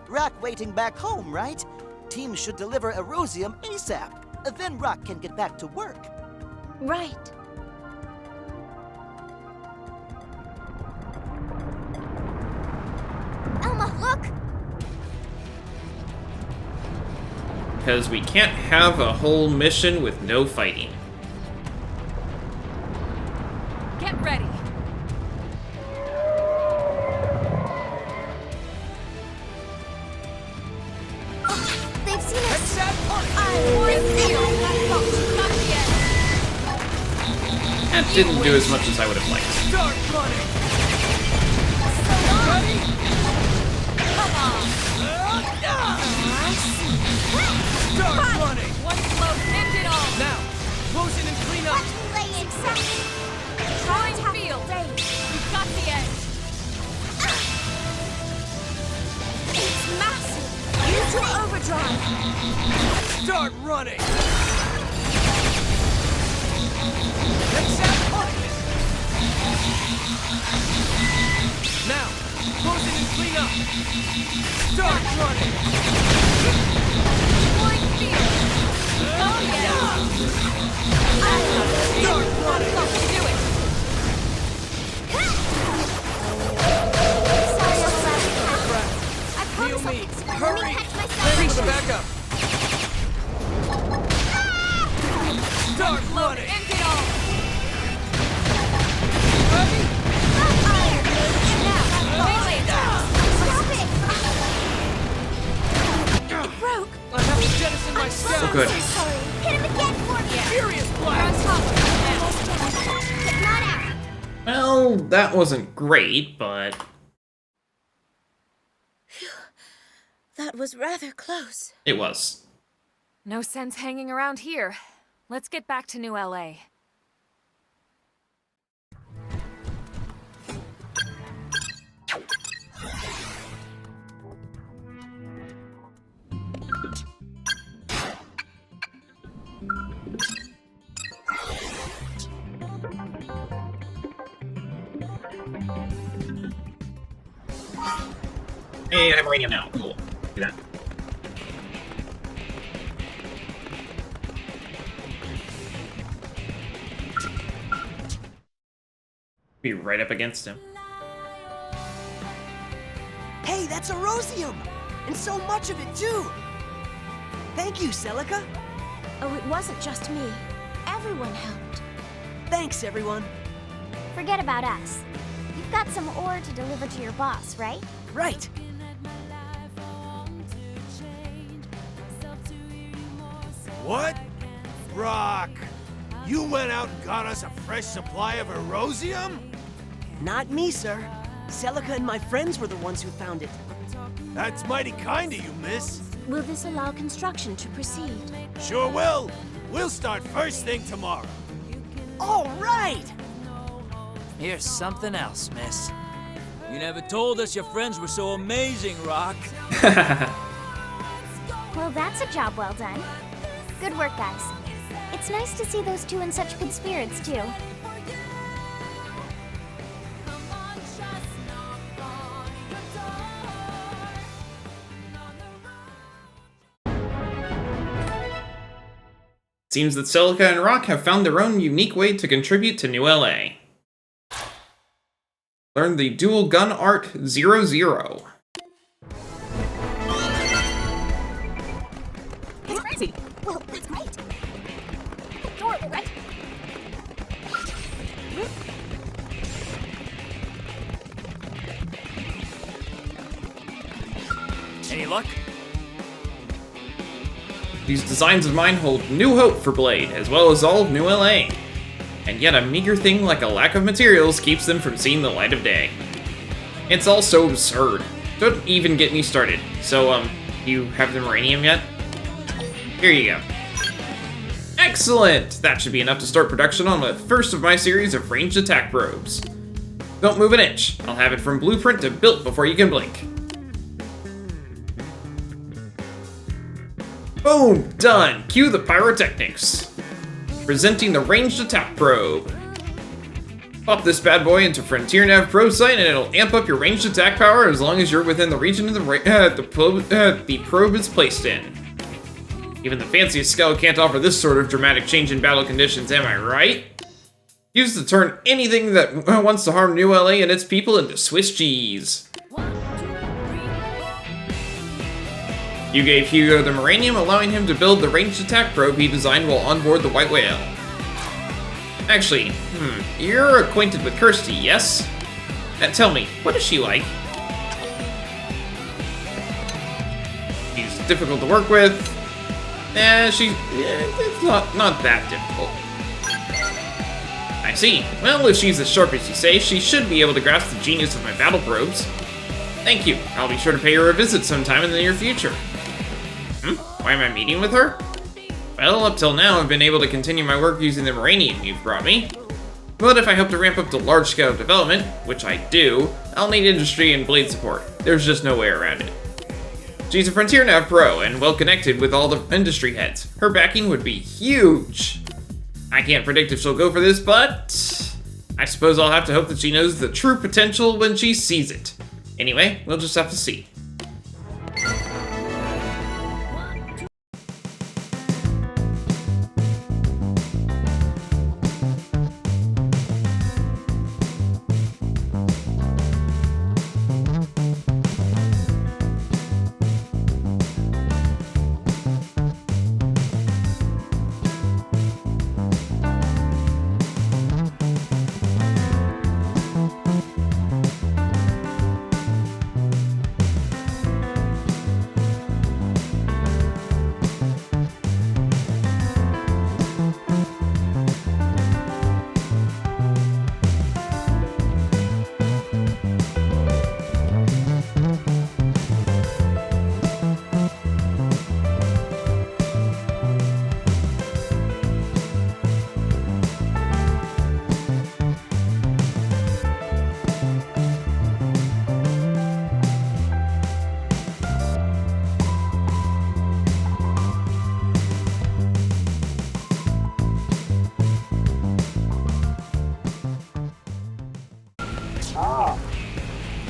Rock waiting back home, right? Team should deliver Erosium ASAP. Then Rock can get back to work. Right. Elma, look! Because we can't have a whole mission with no fighting. Get ready! They've seen us! That didn't do as much as I would have liked. Start running! Start running! One blow ends it all! Now, close in and clean up! Drawing field! We've got the edge! It's massive! Use your overdrive! Start running! Let's have punishment! Now, close in and clean up! Start running! Drawing field! Oh yeah! Start running! Do it! Heal me! Hurry! Ready for the backup! Start running! End it all! Ready? Melee attack! It broke! I have to jettison my So scout! good. Sorry. Hit him again for me! Furious We're on blast! top of it now! But not out! Well, that wasn't great, but... That was rather close. it was. No sense hanging around here. Let's get back to New LA. Hey, I'm raining now. Cool. Do that. Be right up against him. Hey, that's Erosium! And so much of it, too! Thank you, Celica. Oh, it wasn't just me. Everyone helped. Thanks, everyone. Forget about us. You've got some ore to deliver to your boss, right? Right. What? Rock! You went out and got us a fresh supply of Erosium? Not me, sir. Celica and my friends were the ones who found it. That's mighty kind of you, miss. Will this allow construction to proceed? Sure will. We'll start first thing tomorrow. All right! Here's something else, miss. You never told us your friends were so amazing, Rock. Well, that's a job well done. Good work, guys. It's nice to see those two in such good spirits, too. Seems that Celica and Rock have found their own unique way to contribute to New LA. Learn the dual gun art 00. It's crazy. Well, that's great. Adorable, right? Any luck? These designs of mine hold new hope for Blade, as well as all of New LA. And yet a meager thing like a lack of materials keeps them from seeing the light of day. It's all so absurd. Don't even get me started. So, you have the Moranium yet? Here you go. Excellent! That should be enough to start production on the first of my series of ranged attack probes. Don't move an inch. I'll have it from blueprint to built before you can blink. Boom! Done! Cue the pyrotechnics. Presenting the ranged attack probe. Pop this bad boy into Frontier Nav probe sight and it'll amp up your ranged attack power as long as you're within the region of the probe is placed in. Even the fanciest skull can't offer this sort of dramatic change in battle conditions, am I right? Used to turn anything that wants to harm New LA and its people into Swiss cheese. You gave Hugo the Moranium, allowing him to build the ranged attack probe he designed while on board the White Whale. Actually, you're acquainted with Kirsty, yes? Tell me, what is she like? She's difficult to work with. It's not that difficult. I see. Well, if she's as sharp as you say, she should be able to grasp the genius of my battle probes. Thank you. I'll be sure to pay her a visit sometime in the near future. Why am I meeting with her? Well, up till now, I've been able to continue my work using the Moranium you've brought me. But if I hope to ramp up to large-scale development, which I do, I'll need industry and Blade support. There's just no way around it. She's a Frontier Nav Pro and well-connected with all the industry heads. Her backing would be huge. I can't predict if she'll go for this, but I suppose I'll have to hope that she knows the true potential when she sees it. Anyway, we'll just have to see.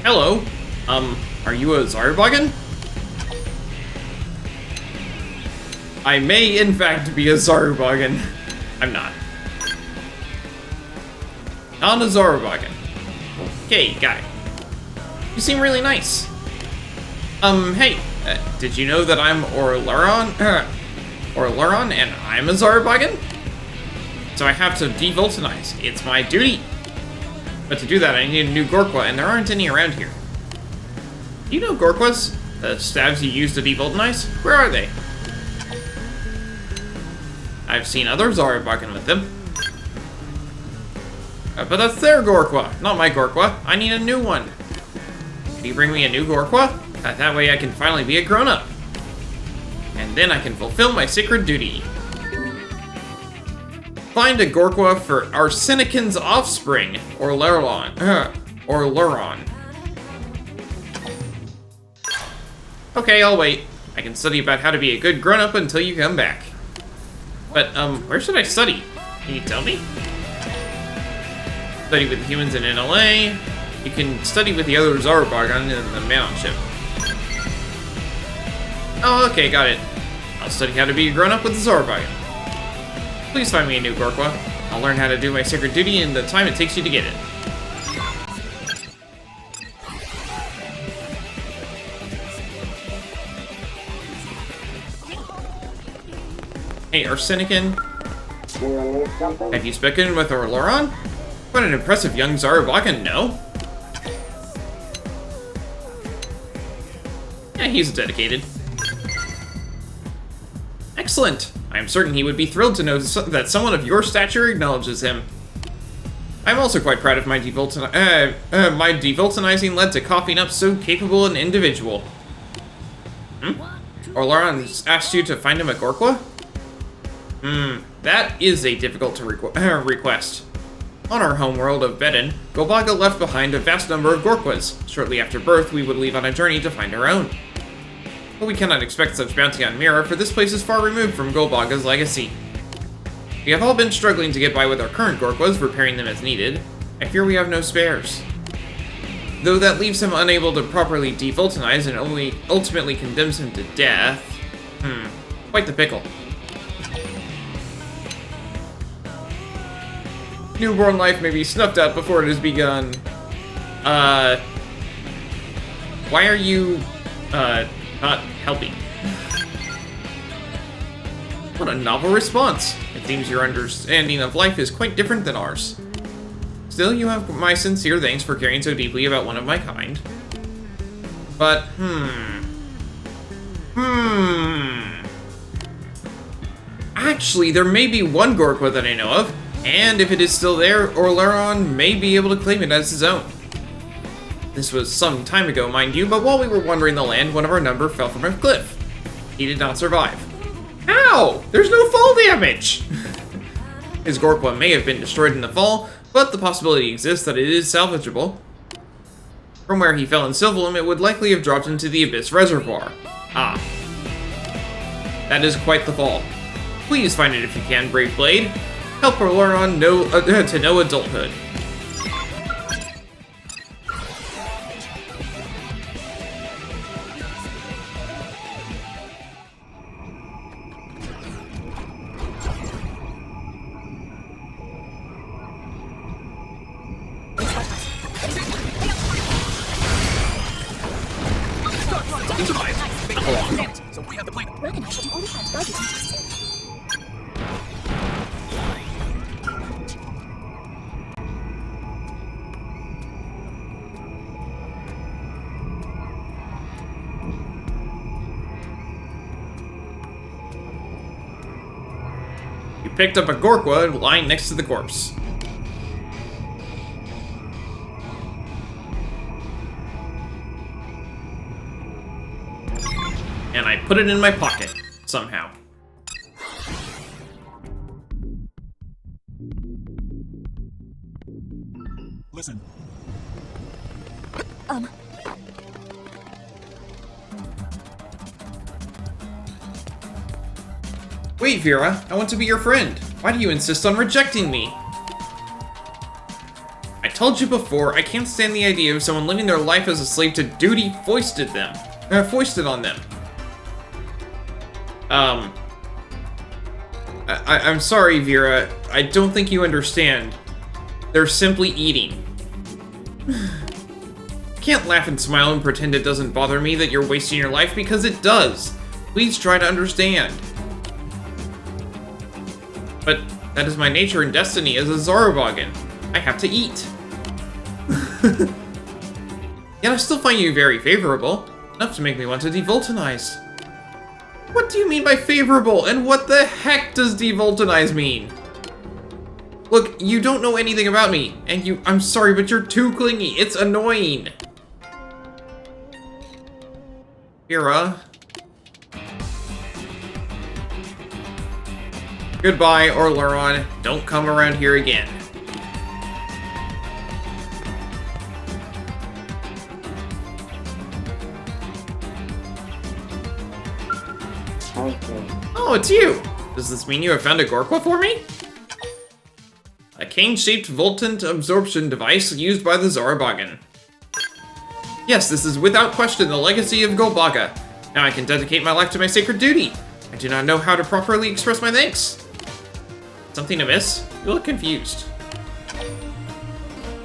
Hello. Are you a Zauberflöte? I may, in fact, be a Zauberflöte. I'm not. Not a Zauberflöte. Okay, got it. You seem really nice. Hey, did you know that I'm Orluron and I'm a Zauberflöte? So I have to devulcanize. It's my duty. But to do that, I need a new Gorqua, and there aren't any around here. Do you know Gorquas? The stabs you use to devulcanize? Where are they? I've seen others Zauberflöte with them. But that's their Gorqua, not my Gorqua. I need a new one. Can you bring me a new Gorqua? That way I can finally be a grown-up. And then I can fulfill my sacred duty. Find a Gorqua for Arsenican's offspring, or Luron. Okay, I'll wait. I can study about how to be a good grown-up until you come back. But, where should I study? Can you tell me? Study with the humans in NLA. You can study with the other Zauberflöte in the Manon ship. Oh, okay, got it. I'll study how to be a grown-up with the Zauberflöte. Please find me a new Gorkwa. I'll learn how to do my sacred duty in the time it takes you to get it. Hey, Arsenican. Have you spoken with Orloron? What an impressive young Zauberflöte, no? Yeah, he's dedicated. Excellent! I am certain he would be thrilled to know that someone of your stature acknowledges him. I'm also quite proud of my devulcanizing led to coughing up so capable an individual. Orloron asked you to find him a Gorkwa? That is a difficult request. On our homeworld of Bedin, Golbaga left behind a vast number of Gorkwas. Shortly after birth, we would leave on a journey to find our own. But we cannot expect such bounty on Mira, for this place is far removed from Golbaga's legacy. We have all been struggling to get by with our current Gorkwas, repairing them as needed. I fear we have no spares. Though that leaves him unable to properly devulcanize and only ultimately condemns him to death. Quite the pickle. Newborn life may be snuffed out before it has begun. Why are you, not helping? What a novel response. It seems your understanding of life is quite different than ours. Still, you have my sincere thanks for caring so deeply about one of my kind. But, Actually, there may be one Gorkwa that I know of. And if it is still there, Orloron may be able to claim it as his own. This was some time ago, mind you, but while we were wandering the land, one of our number fell from a cliff. He did not survive. How? There's no fall damage! His Gorkwa may have been destroyed in the fall, but the possibility exists that it is salvageable. From where he fell in Sylvalum, it would likely have dropped into the Abyss Reservoir. Ah. That is quite the fall. Please find it if you can, Brave Blade. Help Orloron to know adulthood. Picked up a Gorkwa lying next to the corpse. And I put it in my pocket, somehow. Listen. Wait, Vera, I want to be your friend. Why do you insist on rejecting me? I told you before, I can't stand the idea of someone living their life as a slave to duty foisted on them. I'm sorry, Vera. I don't think you understand. They're simply eating. Can't laugh and smile and pretend it doesn't bother me that you're wasting your life, because it does. Please try to understand. But that is my nature and destiny as a Zauberflöte. I have to eat. Yet I still find you very favorable, enough to make me want to devulcanize. What do you mean by favorable, and what the heck does devulcanize mean? Look, you don't know anything about me, and I'm sorry, but you're too clingy. It's annoying. Mira. Goodbye, Orloron. Don't come around here again. Oh, it's you! Does this mean you have found a Gorkwa for me? A cane-shaped voltant absorption device used by the Zauberflöte. Yes, this is without question the legacy of Golbaga. Now I can dedicate my life to my sacred duty. I do not know how to properly express my thanks. Something amiss? You look confused.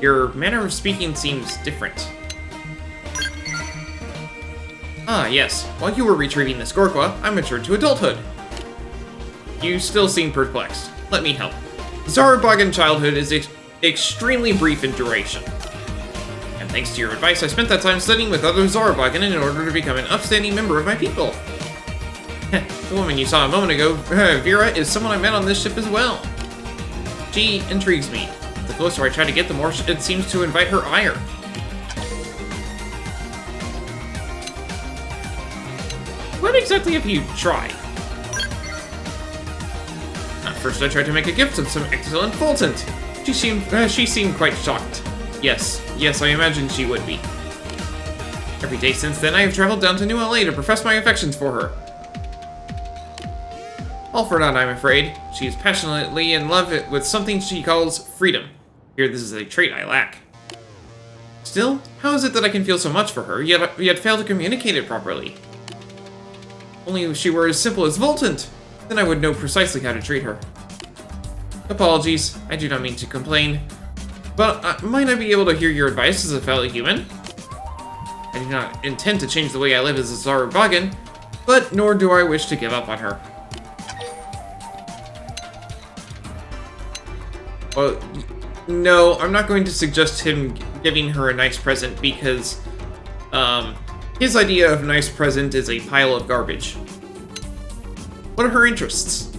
Your manner of speaking seems different. Ah, yes. While you were retrieving the Skorqua, I matured to adulthood. You still seem perplexed. Let me help. Zauberflöte childhood is extremely brief in duration. And thanks to your advice, I spent that time studying with other Zauberflöte in order to become an upstanding member of my people. The woman you saw a moment ago, Vera, is someone I met on this ship as well. She intrigues me. The closer I try to get, the more it seems to invite her ire. What exactly have you tried? At first I tried to make a gift of some excellent Fulton. She seemed quite shocked. Yes, I imagined she would be. Every day since then, I have traveled down to New LA to profess my affections for her. All for naught, I'm afraid. She is passionately in love with something she calls freedom. Here, this is a trait I lack. Still, how is it that I can feel so much for her, yet fail to communicate it properly? Only if she were as simple as Voltant, then I would know precisely how to treat her. Apologies, I do not mean to complain. But might I be able to hear your advice as a fellow human? I do not intend to change the way I live as a Zauberflöte, but nor do I wish to give up on her. Well, no, I'm not going to suggest him giving her a nice present because, his idea of nice present is a pile of garbage. What are her interests?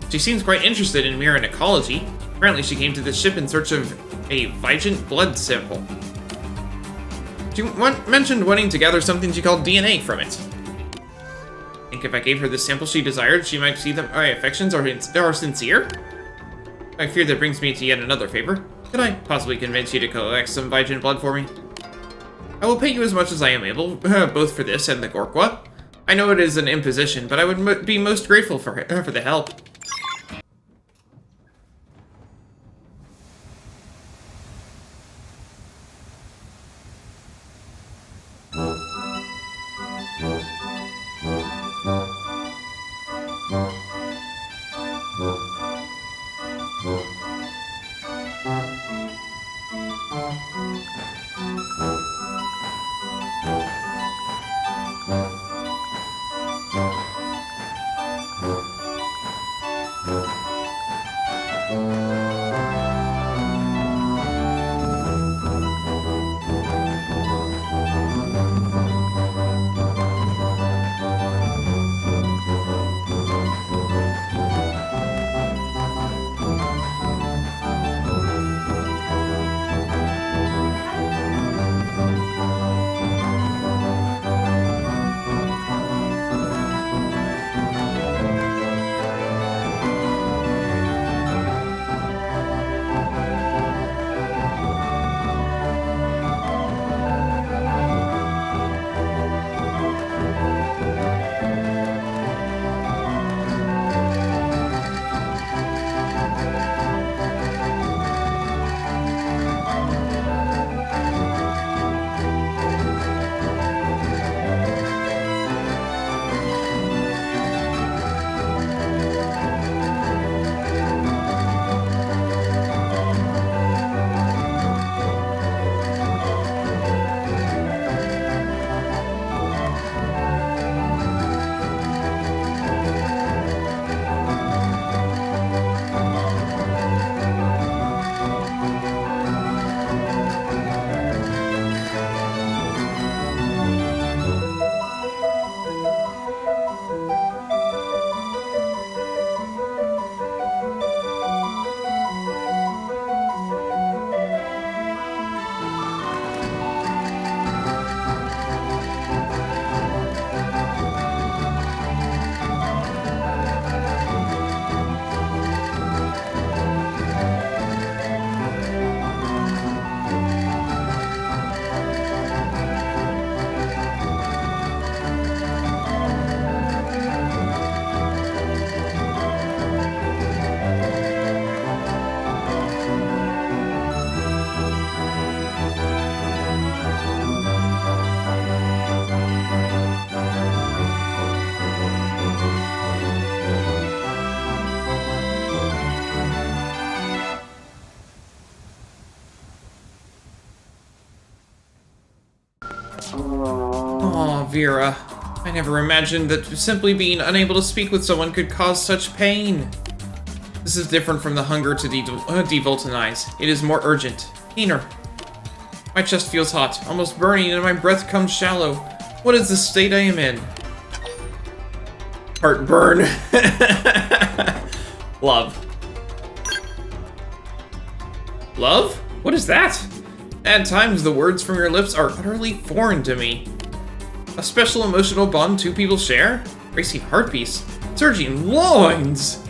She seems quite interested in Mira and ecology. Apparently she came to this ship in search of a Vigent blood sample. She mentioned wanting to gather something she called DNA from it. I think if I gave her the sample she desired, she might see that my affections are sincere? I fear that brings me to yet another favor. Could I possibly convince you to collect some Vigent blood for me? I will pay you as much as I am able, both for this and the Skorqua. I know it is an imposition, but I would be most grateful for the help. Aw, Vera. I never imagined that simply being unable to speak with someone could cause such pain. This is different from the hunger to devulcanize. It is more urgent. Keener. My chest feels hot, almost burning, and my breath comes shallow. What is the state I am in? Heartburn. Love. Love? What is that? At times, the words from your lips are utterly foreign to me. A special emotional bond two people share? Racing heartbeats. Surging loins!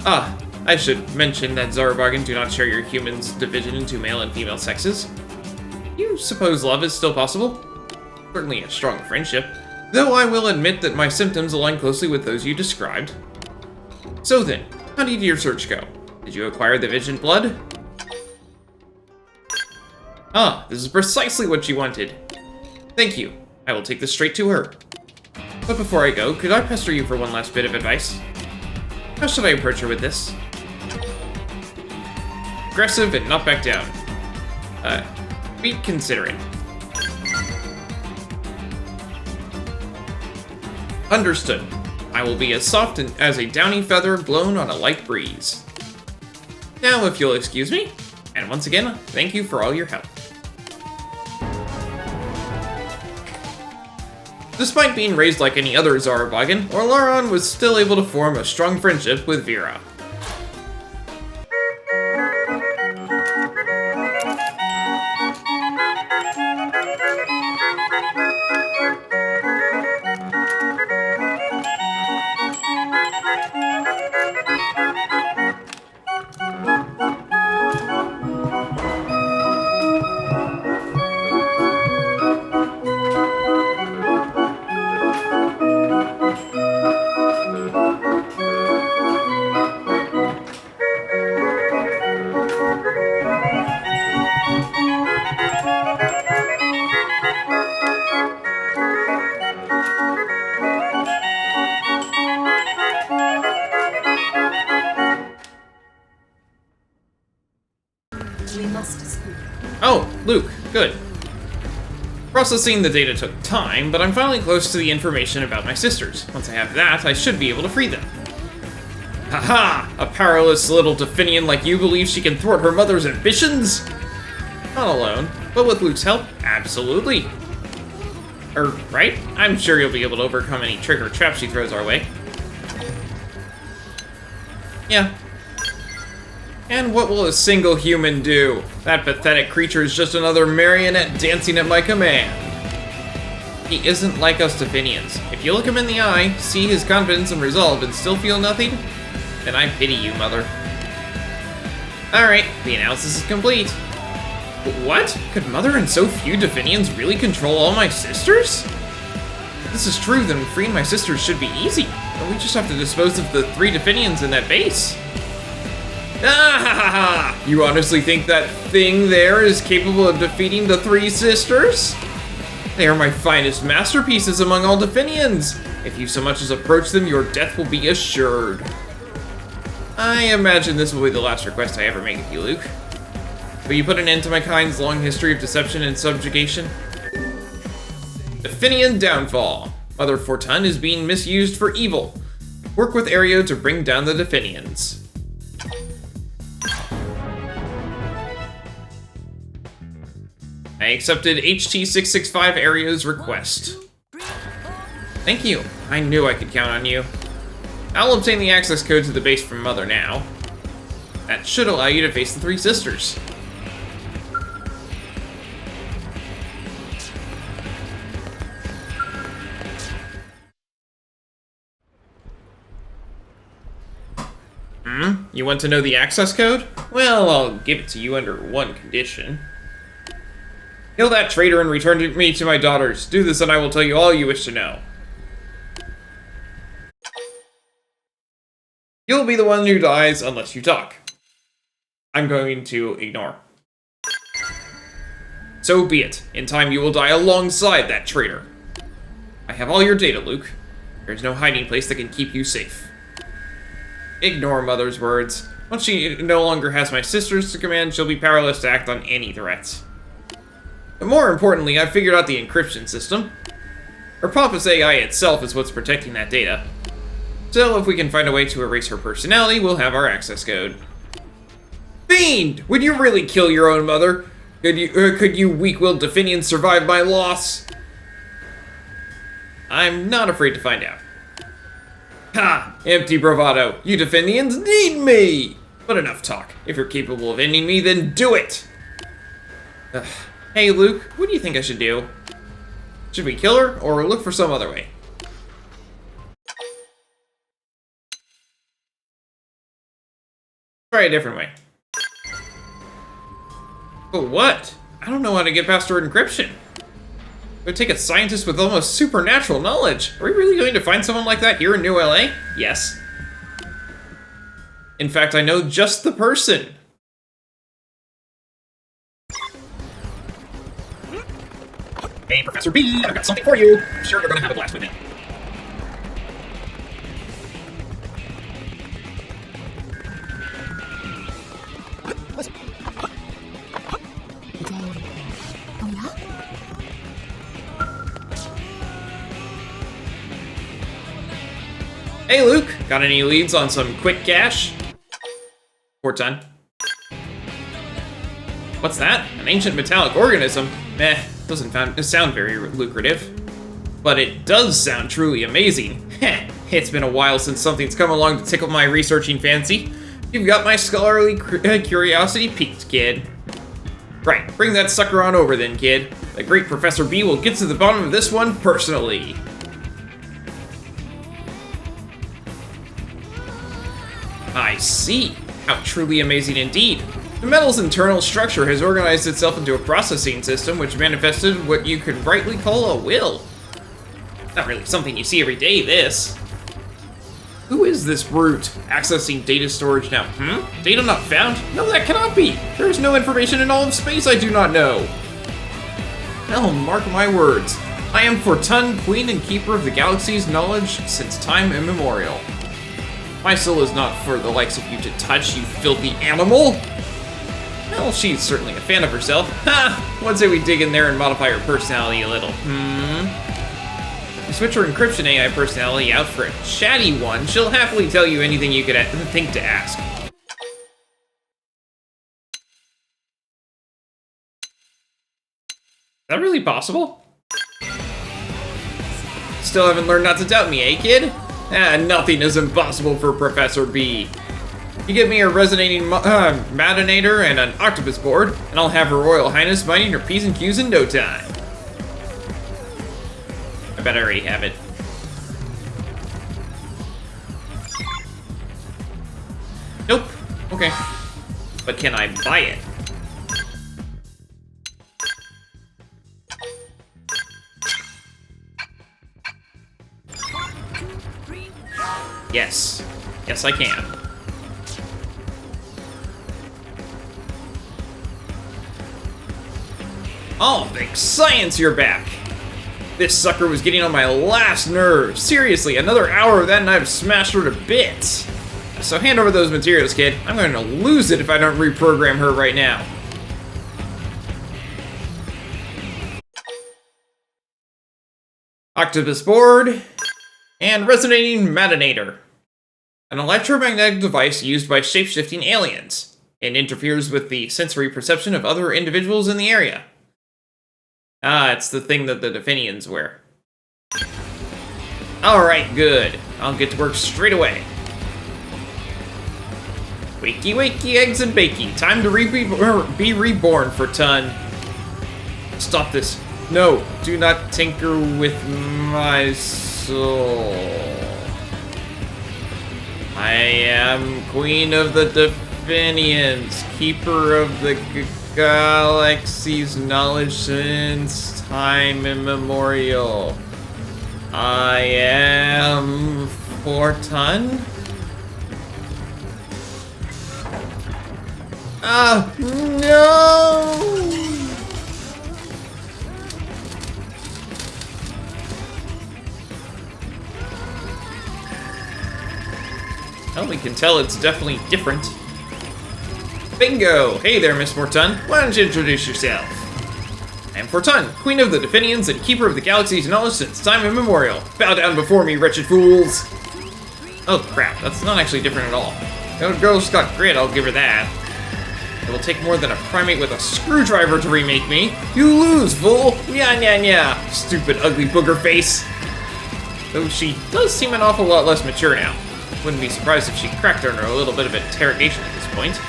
Ah, I should mention that Zauberflöte do not share your human's division into male and female sexes. You suppose love is still possible? Certainly a strong friendship, though I will admit that my symptoms align closely with those you described. So then, how did your search go? Did you acquire the Vision Blood? Ah, this is precisely what you wanted. Thank you. I will take this straight to her. But before I go, could I pester you for one last bit of advice? How should I approach her with this? Aggressive and not back down. Be considerate. Understood. I will be as soft as a downy feather blown on a light breeze. Now, if you'll excuse me, and once again, thank you for all your help. Despite being raised like any other Zauberflöte, Orlaron was still able to form a strong friendship with Vera. Oh, Luke, good. Processing the data took time, but I'm finally close to the information about my sisters. Once I have that, I should be able to free them. Haha! A powerless little Definian like you believes she can thwart her mother's ambitions? Not alone, but with Luke's help, absolutely. Right? I'm sure you'll be able to overcome any trick or trap she throws our way. Yeah. And what will a single human do? That pathetic creature is just another marionette dancing at my command. He isn't like us Definians. If you look him in the eye, see his confidence and resolve, and still feel nothing, then I pity you, Mother. Alright, the analysis is complete. What? Could Mother and so few Definians really control all my sisters? If this is true, then freeing my sisters should be easy. But we just have to dispose of the 3 Definians in that base. Ah ha ha ha! You honestly think that thing there is capable of defeating the 3 sisters? They are my finest masterpieces among all Definians. If you so much as approach them, your death will be assured. I imagine this will be the last request I ever make of you, Luke. Will you put an end to my kind's long history of deception and subjugation? Definian downfall. Mother Fortune is being misused for evil. Work with Aria to bring down the Definians. I accepted HT665 Aria's request. Thank you. I knew I could count on you. I'll obtain the access code to the base from Mother now. That should allow you to face the 3 sisters. You want to know the access code? Well, I'll give it to you under one condition. Kill that traitor and return me to my daughters. Do this and I will tell you all you wish to know. You'll be the one who dies unless you talk. I'm going to ignore. So be it. In time you will die alongside that traitor. I have all your data, Luke. There's no hiding place that can keep you safe. Ignore Mother's words. Once she no longer has my sisters to command, she'll be powerless to act on any threats. But more importantly, I've figured out the encryption system. Her Papa's AI itself is what's protecting that data. So if we can find a way to erase her personality, we'll have our access code. Fiend! Would you really kill your own mother? Could you weak-willed Definian survive my loss? I'm not afraid to find out. Ha! Empty bravado. You Definians need me! But enough talk. If you're capable of ending me, then do it! Ugh. Hey, Luke, what do you think I should do? Should we kill her, or look for some other way? Try a different way. But what? I don't know how to get past her encryption. It would take a scientist with almost supernatural knowledge. Are we really going to find someone like that here in New LA? Yes. In fact, I know just the person. Hey, Professor B, I've got something for you. I'm sure you're gonna have a blast with it. Hey Luke, got any leads on some quick cash? 4 ton. What's that? An ancient metallic organism? Meh, doesn't sound very lucrative. But it does sound truly amazing. Heh, it's been a while since something's come along to tickle my researching fancy. You've got my scholarly curiosity piqued, kid. Right, bring that sucker on over then, kid. The great Professor B will get to the bottom of this one personally. I see. How truly amazing indeed. The metal's internal structure has organized itself into a processing system which manifested what you could rightly call a will. Not really something you see every day, this. Who is this brute? Accessing data storage now. Data not found? No, that cannot be. There is no information in all of space I do not know. Hell, mark my words. I am Fortun, queen and keeper of the galaxy's knowledge since time immemorial. My soul is not for the likes of you to touch, you filthy animal! Well, she's certainly a fan of herself. Ha! What say we dig in there and modify her personality a little, You switch her encryption AI personality out for a chatty one, she'll happily tell you anything you could think to ask. Is that really possible? Still haven't learned not to doubt me, eh, kid? Nothing is impossible for Professor B. You get me a resonating matinator and an octopus board, and I'll have Her Royal Highness minding her P's and Q's in no time. I bet I already have it. Nope. Okay. But can I buy it? Yes. Yes, I can. Oh, thank science you're back! This sucker was getting on my last nerve. Seriously, another hour of that and I've smashed her to bits. So hand over those materials, kid. I'm going to lose it if I don't reprogram her right now. Octopus board. And resonating matinator. An electromagnetic device used by shape-shifting aliens. It interferes with the sensory perception of other individuals in the area. Ah, it's the thing that the Definians wear. Alright, good. I'll get to work straight away. Wakey wakey, eggs and bakey. Time to be reborn for Tun. Stop this. No, do not tinker with my soul. I am Queen of the Definians, keeper of the galaxy's knowledge since time immemorial. I am Fortun? Ah, no! Well, we can tell it's definitely different. Bingo! Hey there, Miss Fortun. Why don't you introduce yourself? I am Fortun, Queen of the Definians and Keeper of the Galaxy's knowledge since time immemorial. Bow down before me, wretched fools! Oh crap, that's not actually different at all. The girl's got grit, I'll give her that. It will take more than a primate with a screwdriver to remake me. You lose, fool! Nya nya nya! Stupid, ugly booger face! Though she does seem an awful lot less mature now. Wouldn't be surprised if she cracked under a little bit of interrogation at this point.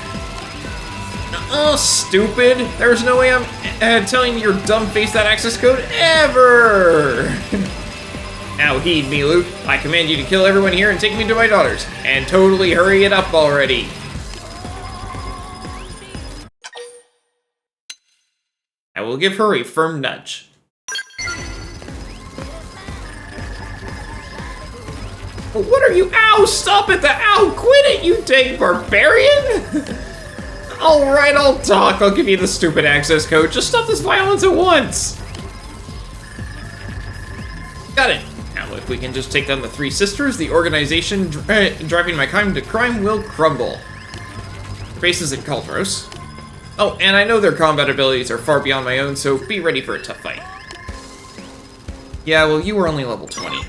Oh, stupid! There's no way I'm telling your dumb face that access code ever! Now heed me, Luke. I command you to kill everyone here and take me to my daughters. And totally hurry it up already. I will give her a firm nudge. What are you? Ow! Stop it! Ow! Quit it, you dang barbarian! Alright, I'll talk. I'll give you the stupid access code. Just stop this violence at once! Got it. Now, if we can just take down the three sisters, the organization driving my kind to crime will crumble. Their base is in Kaldros. Oh, and I know their combat abilities are far beyond my own, so be ready for a tough fight. Yeah, well, you were only level 20.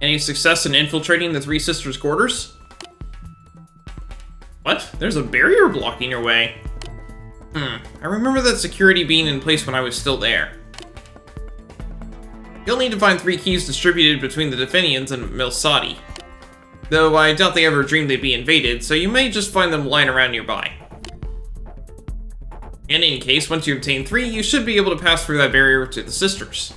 Any success in infiltrating the Three Sisters' quarters? What? There's a barrier blocking your way. I remember that security being in place when I was still there. You'll need to find 3 keys distributed between the Definians and Milsati. Though I doubt they ever dreamed they'd be invaded, so you may just find them lying around nearby. In any case, once you obtain 3, you should be able to pass through that barrier to the Sisters.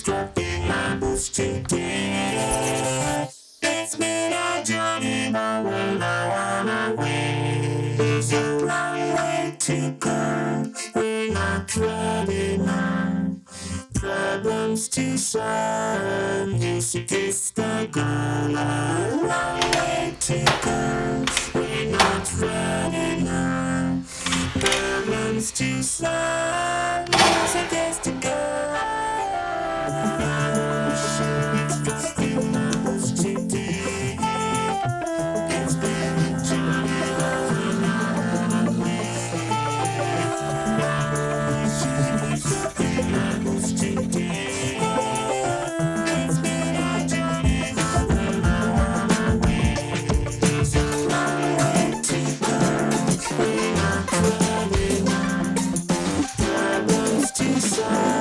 destructing levels today. It's been a journey, but we're now on our way. There's a long way to go, we're not ready now. Problems to solve, yes it is the goal. A long way to go, we're not ready now. Problems to solve, yes it is the goal. Too slow.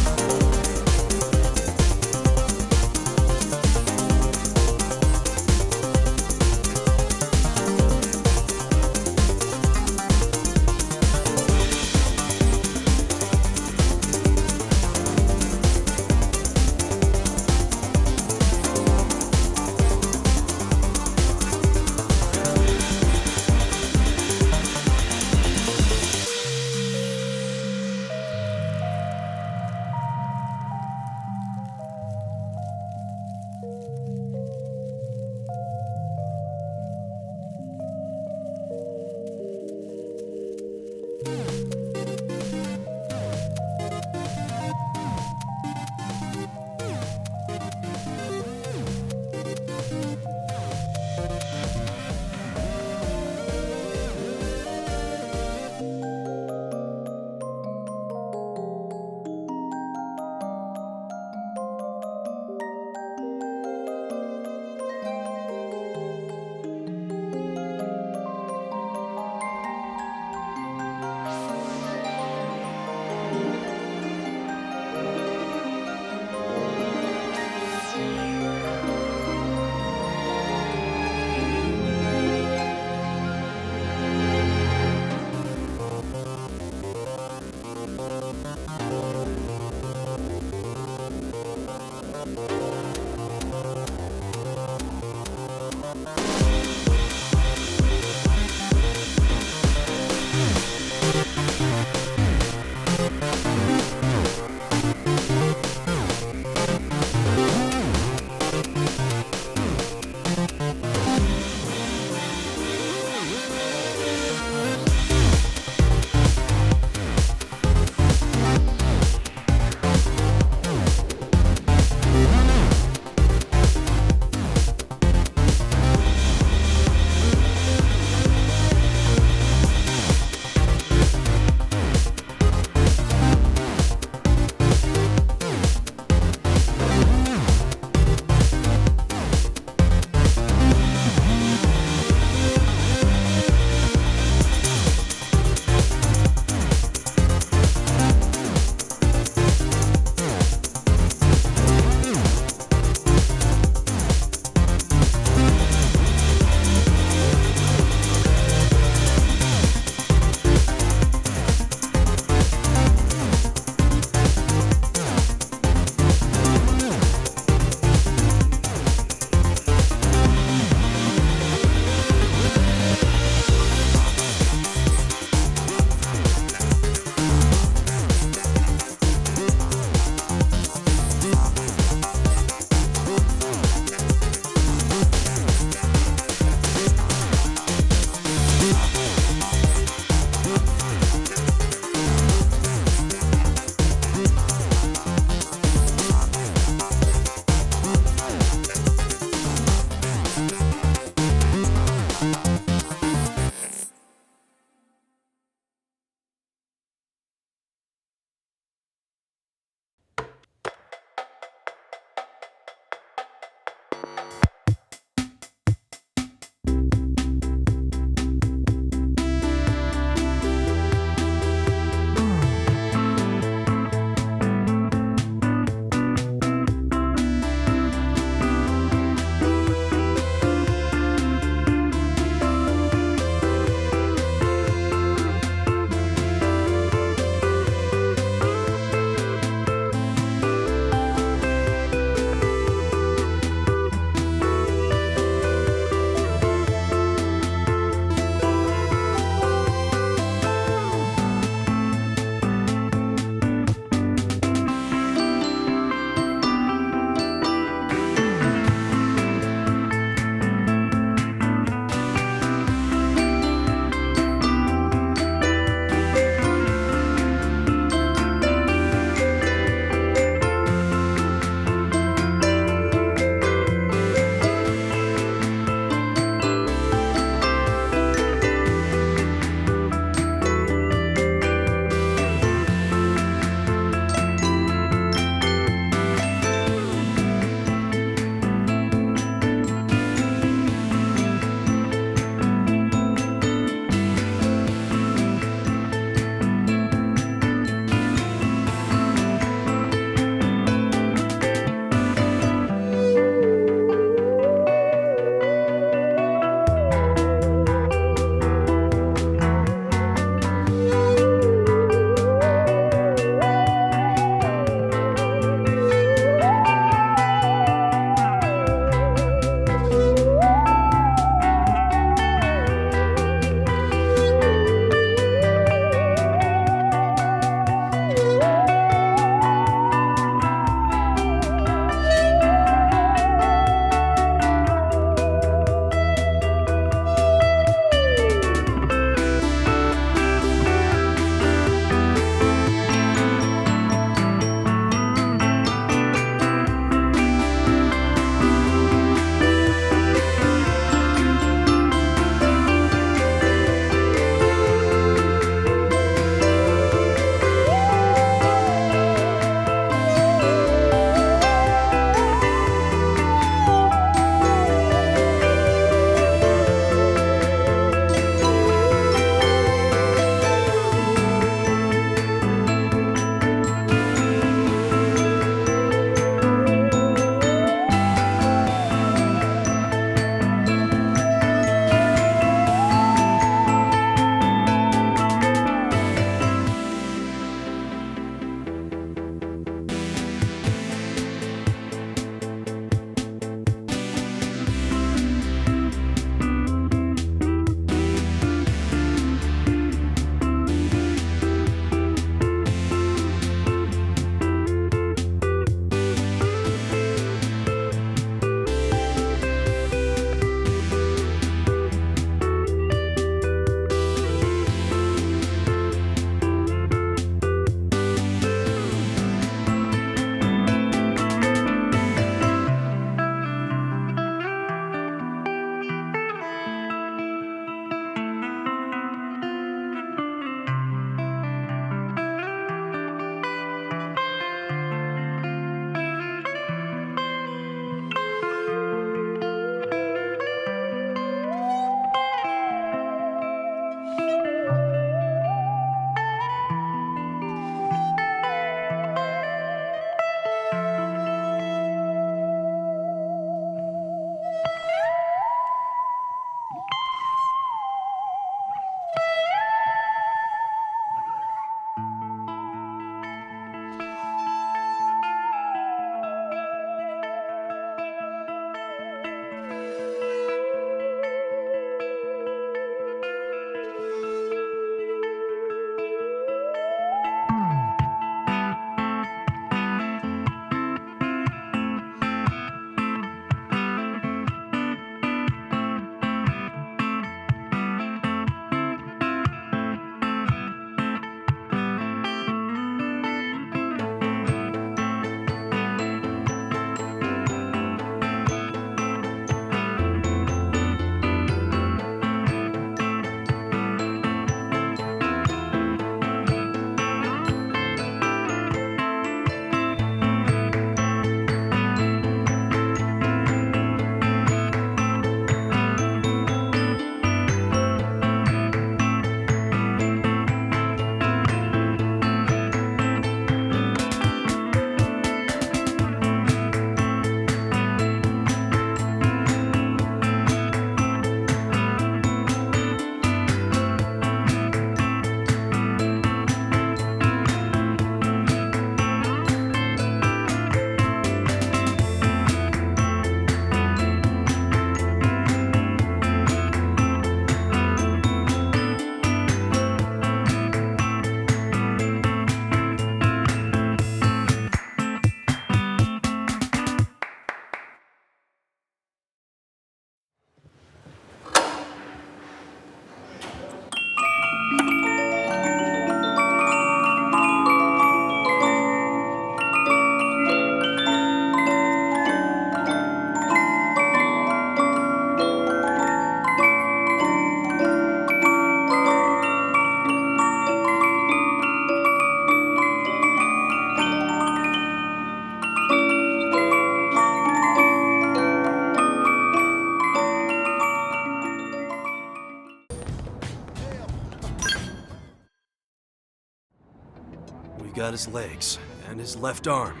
got his legs and his left arm.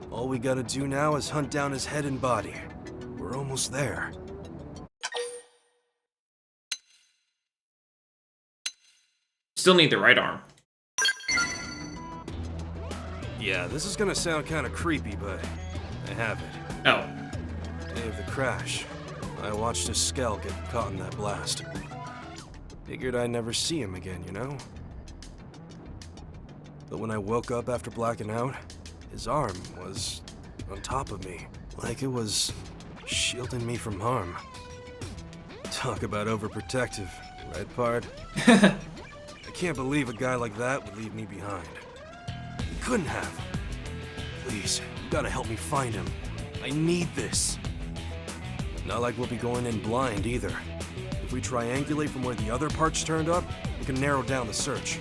All we gotta do now is hunt down his head and body. We're almost there. Still need the right arm. Yeah, this is gonna sound kinda creepy, but I have it. Oh. Day of the crash, I watched his skull get caught in that blast. Figured I'd never see him again, you know? But when I woke up after blacking out, his arm was on top of me, like it was shielding me from harm. Talk about overprotective, right, Pard? I can't believe a guy like that would leave me behind. He couldn't have. Please, you gotta help me find him. I need this. Not like we'll be going in blind either. If we triangulate from where the other parts turned up, we can narrow down the search.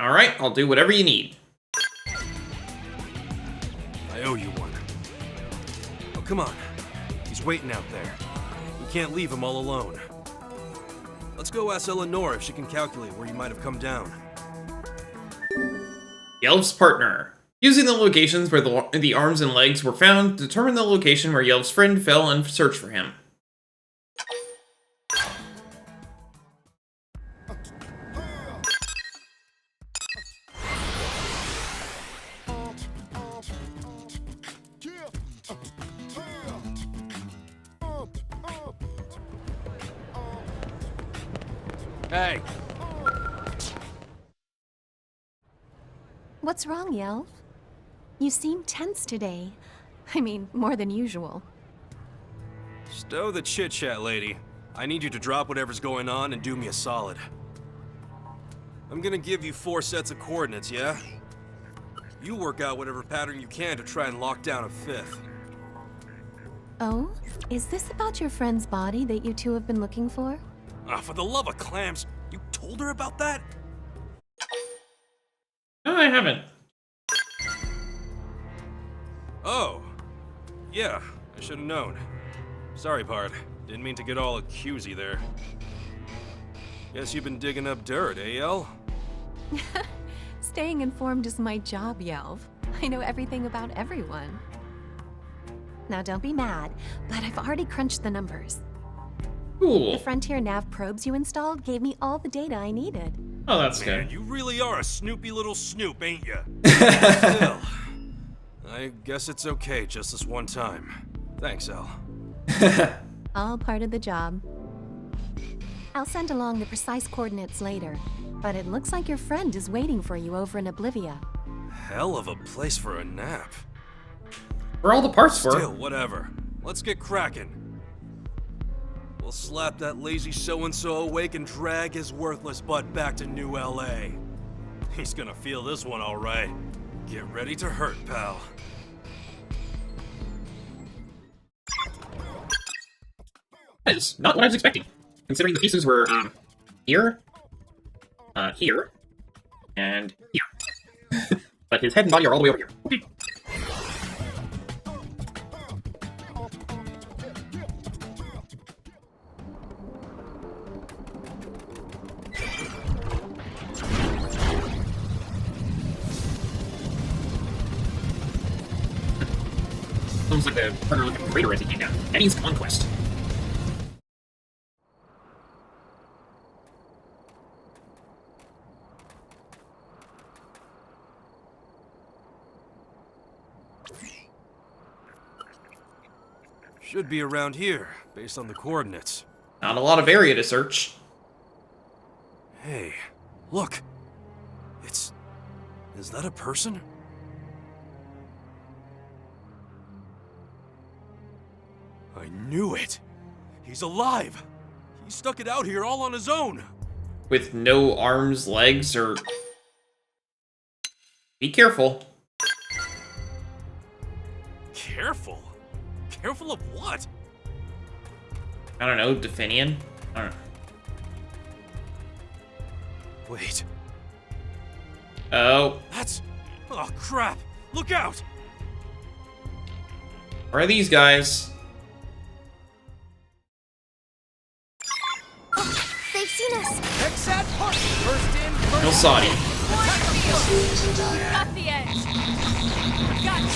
Alright, I'll do whatever you need. I owe you one. Oh, come on. He's waiting out there. We can't leave him all alone. Let's go ask Eleanor if she can calculate where you might have come down. Yelv's partner. Using the locations where the arms and legs were found, determine the location where Yelv's friend fell and search for him. Hey! What's wrong, Yelv? You seem tense today. I mean, more than usual. Stow the chit-chat, lady. I need you to drop whatever's going on and do me a solid. I'm gonna give you 4 sets of coordinates, yeah? You work out whatever pattern you can to try and lock down a 5th. Oh? Is this about your friend's body that you two have been looking for? Ah, for the love of clams, you told her about that? No, I haven't. Oh. Yeah, I should have known. Sorry, Pard. Didn't mean to get all accusey there. Guess you've been digging up dirt, eh, Yel? Staying informed is my job, Yelv. I know everything about everyone. Now don't be mad, but I've already crunched the numbers. Cool. The Frontier Nav probes you installed gave me all the data I needed. Oh, that's Man, good. you really are a snoopy little snoop, ain't ya? Still, I guess it's okay just this one time. Thanks, El. All part of the job. I'll send along the precise coordinates later, but it looks like your friend is waiting for you over in Oblivia. Hell of a place for a nap. Where all the parts were. Still, whatever. Let's get cracking. We'll slap that lazy so-and-so awake and drag his worthless butt back to New LA. He's gonna feel this one all right. Get ready to hurt, pal. That is not what I was expecting, considering the pieces were here, here, and here. But his head and body are all the way over here. Okay. Almost like the partner looked at the crater as he came down. That means conquest. Should be around here, based on the coordinates. Not a lot of area to search. Hey, look. Is that a person? I knew it. He's alive. He stuck it out here all on his own. With no arms, legs, or... Be careful. Careful? Careful of what? I don't know, Definian? I don't know. Wait. Oh. Oh, crap! Look out! Where are these guys? They've seen us! No Saudi. Got the edge. Got you.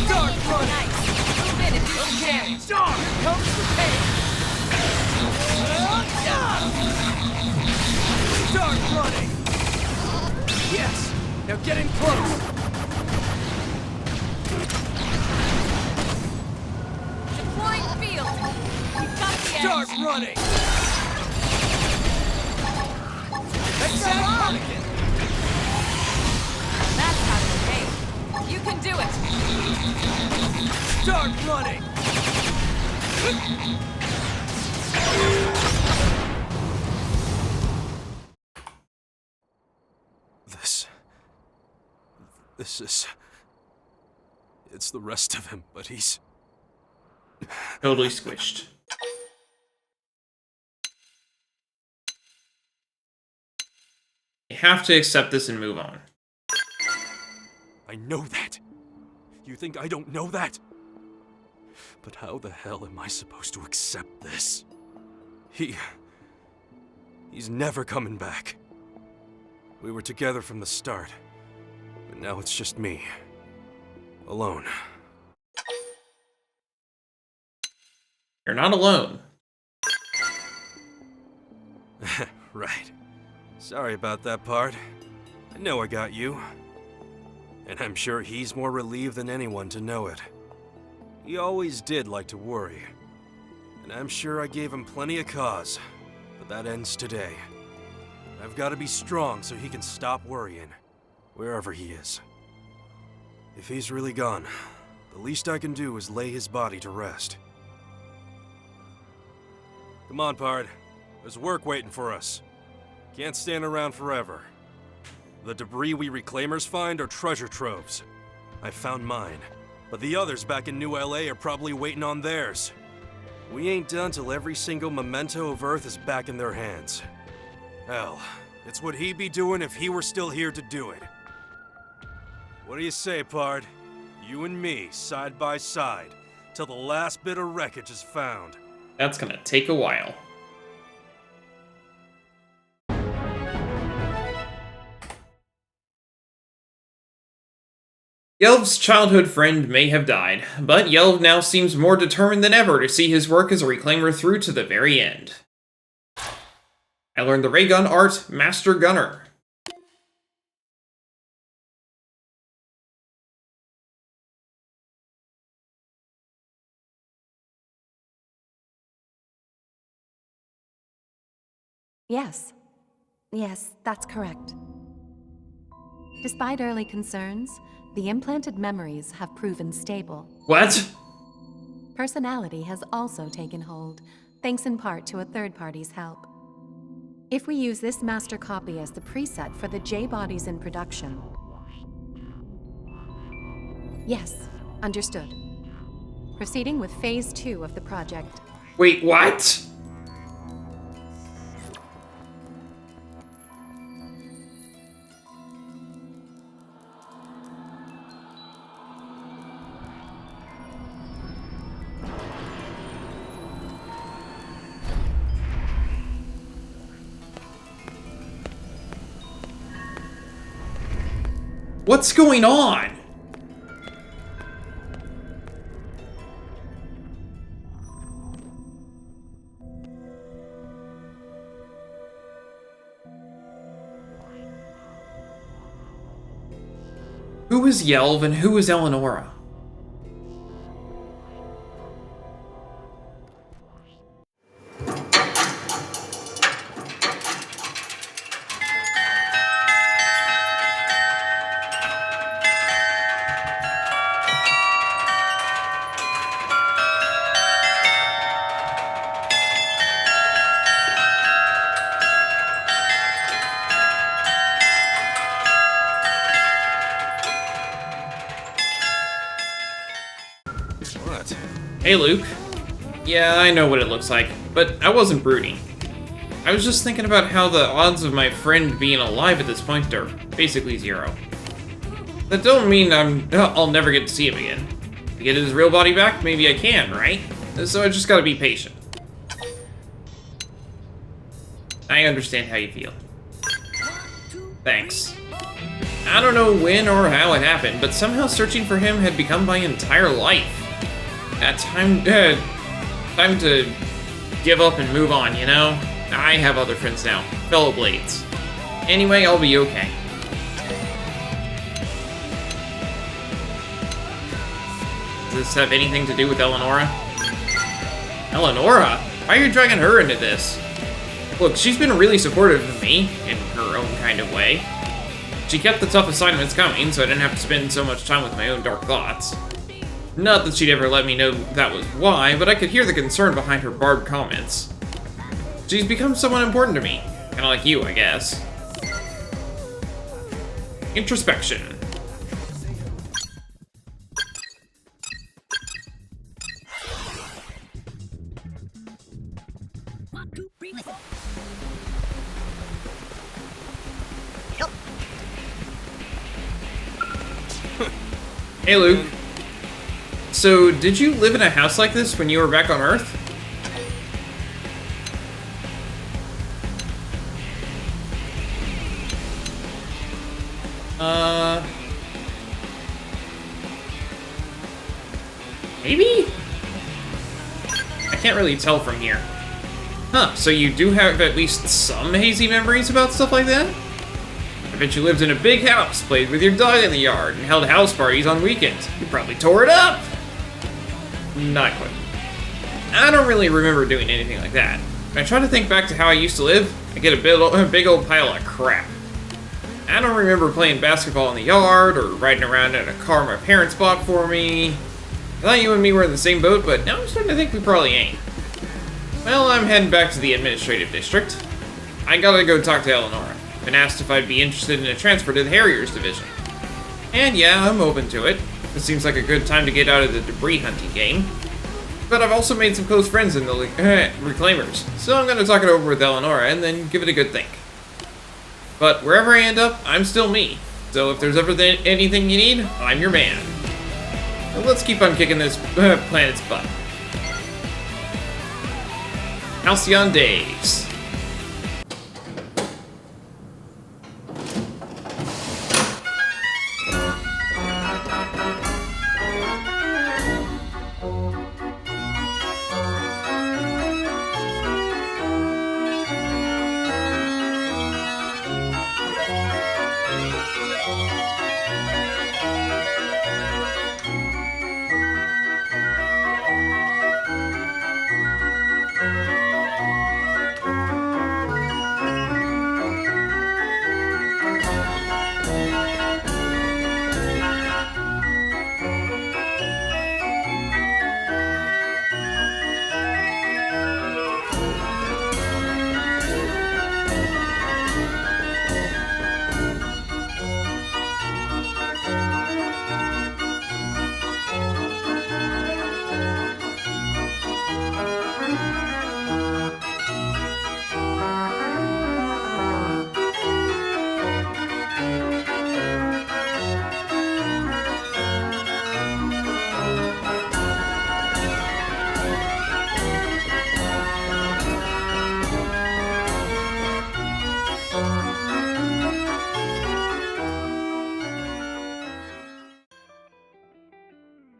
Start running! Nice. Move in if you can. Start! Here comes the pain! Start running! Yes! Now get in close! Deploying field. We've got the edge. Start running! Exact Mulligan! That's how to behave. You can do it. Start running! This is... It's the rest of him, but he's... Totally squished. You have to accept this and move on. I know that. You think I don't know that? But how the hell am I supposed to accept this? He's never coming back. We were together from the start, but now it's just me. Alone. You're not alone. Right. Sorry about that part. I know I got you. And I'm sure he's more relieved than anyone to know it. He always did like to worry. And I'm sure I gave him plenty of cause. But that ends today. I've got to be strong so he can stop worrying. Wherever he is. If he's really gone, the least I can do is lay his body to rest. Come on, Pard. There's work waiting for us. Can't stand around forever. The debris we reclaimers find are treasure troves. I found mine, but the others back in New LA are probably waiting on theirs. We ain't done till every single memento of Earth is back in their hands. Hell, it's what he'd be doing if he were still here to do it. What do you say, Pard? You and me, side by side, till the last bit of wreckage is found. That's gonna take a while. Yelv's childhood friend may have died, but Yelv now seems more determined than ever to see his work as a reclaimer through to the very end. I learned the ray gun art, Master Gunner. Yes. Yes, that's correct. Despite early concerns, the implanted memories have proven stable. What? Personality has also taken hold, thanks in part to a third party's help. If we use this master copy as the preset for the J-bodies in production... Yes, understood. Proceeding with Phase 2 of the project. Wait, what? What's going on? Who is Yelv and who is Eleonora? Hey, Luke. Yeah, I know what it looks like, but I wasn't brooding. I was just thinking about how the odds of my friend being alive at this point are basically 0. That don't mean I'll never get to see him again. To get his real body back, maybe I can, right? So I just gotta be patient. I understand how you feel. Thanks. I don't know when or how it happened, but somehow searching for him had become my entire life. Time to give up and move on, you know? I have other friends now, fellow Blades. Anyway, I'll be okay. Does this have anything to do with Eleonora? Eleonora? Why are you dragging her into this? Look, she's been really supportive of me, in her own kind of way. She kept the tough assignments coming, so I didn't have to spend so much time with my own dark thoughts. Not that she'd ever let me know that was why, but I could hear the concern behind her barbed comments. She's become someone important to me. Kinda like you, I guess. Introspection. Hey, Luke. So, did you live in a house like this when you were back on Earth? Maybe? I can't really tell from here. Huh, so you do have at least some hazy memories about stuff like that? I bet you lived in a big house, played with your dog in the yard, and held house parties on weekends. You probably tore it up! Not quite. I don't really remember doing anything like that. When I try to think back to how I used to live, I get a big old pile of crap. I don't remember playing basketball in the yard, or riding around in a car my parents bought for me. I thought you and me were in the same boat, but now I'm starting to think we probably ain't. Well, I'm heading back to the administrative district. I gotta go talk to Eleonora. Been asked if I'd be interested in a transfer to the Harriers division. And yeah, I'm open to it. It seems like a good time to get out of the debris hunting game. But I've also made some close friends in the Reclaimers, so I'm gonna talk it over with Eleonora and then give it a good think. But wherever I end up, I'm still me. So if there's ever anything you need, I'm your man. Now let's keep on kicking this planet's butt. Halcyon Days.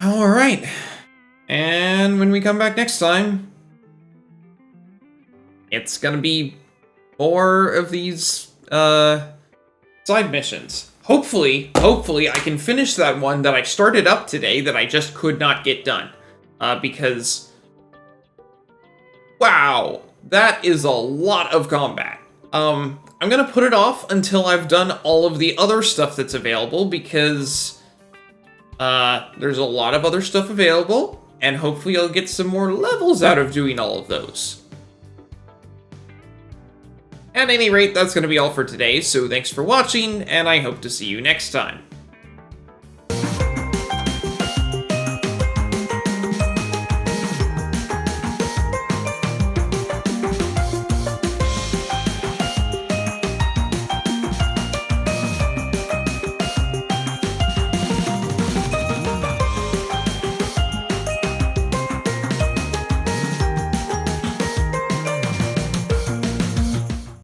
Alright, and when we come back next time, it's gonna be more of these, side missions. Hopefully I can finish that one that I started up today that I just could not get done. Because, wow, that is a lot of combat. I'm gonna put it off until I've done all of the other stuff that's available, because there's a lot of other stuff available, and hopefully I'll get some more levels out of doing all of those. At any rate, that's going to be all for today, so thanks for watching, and I hope to see you next time.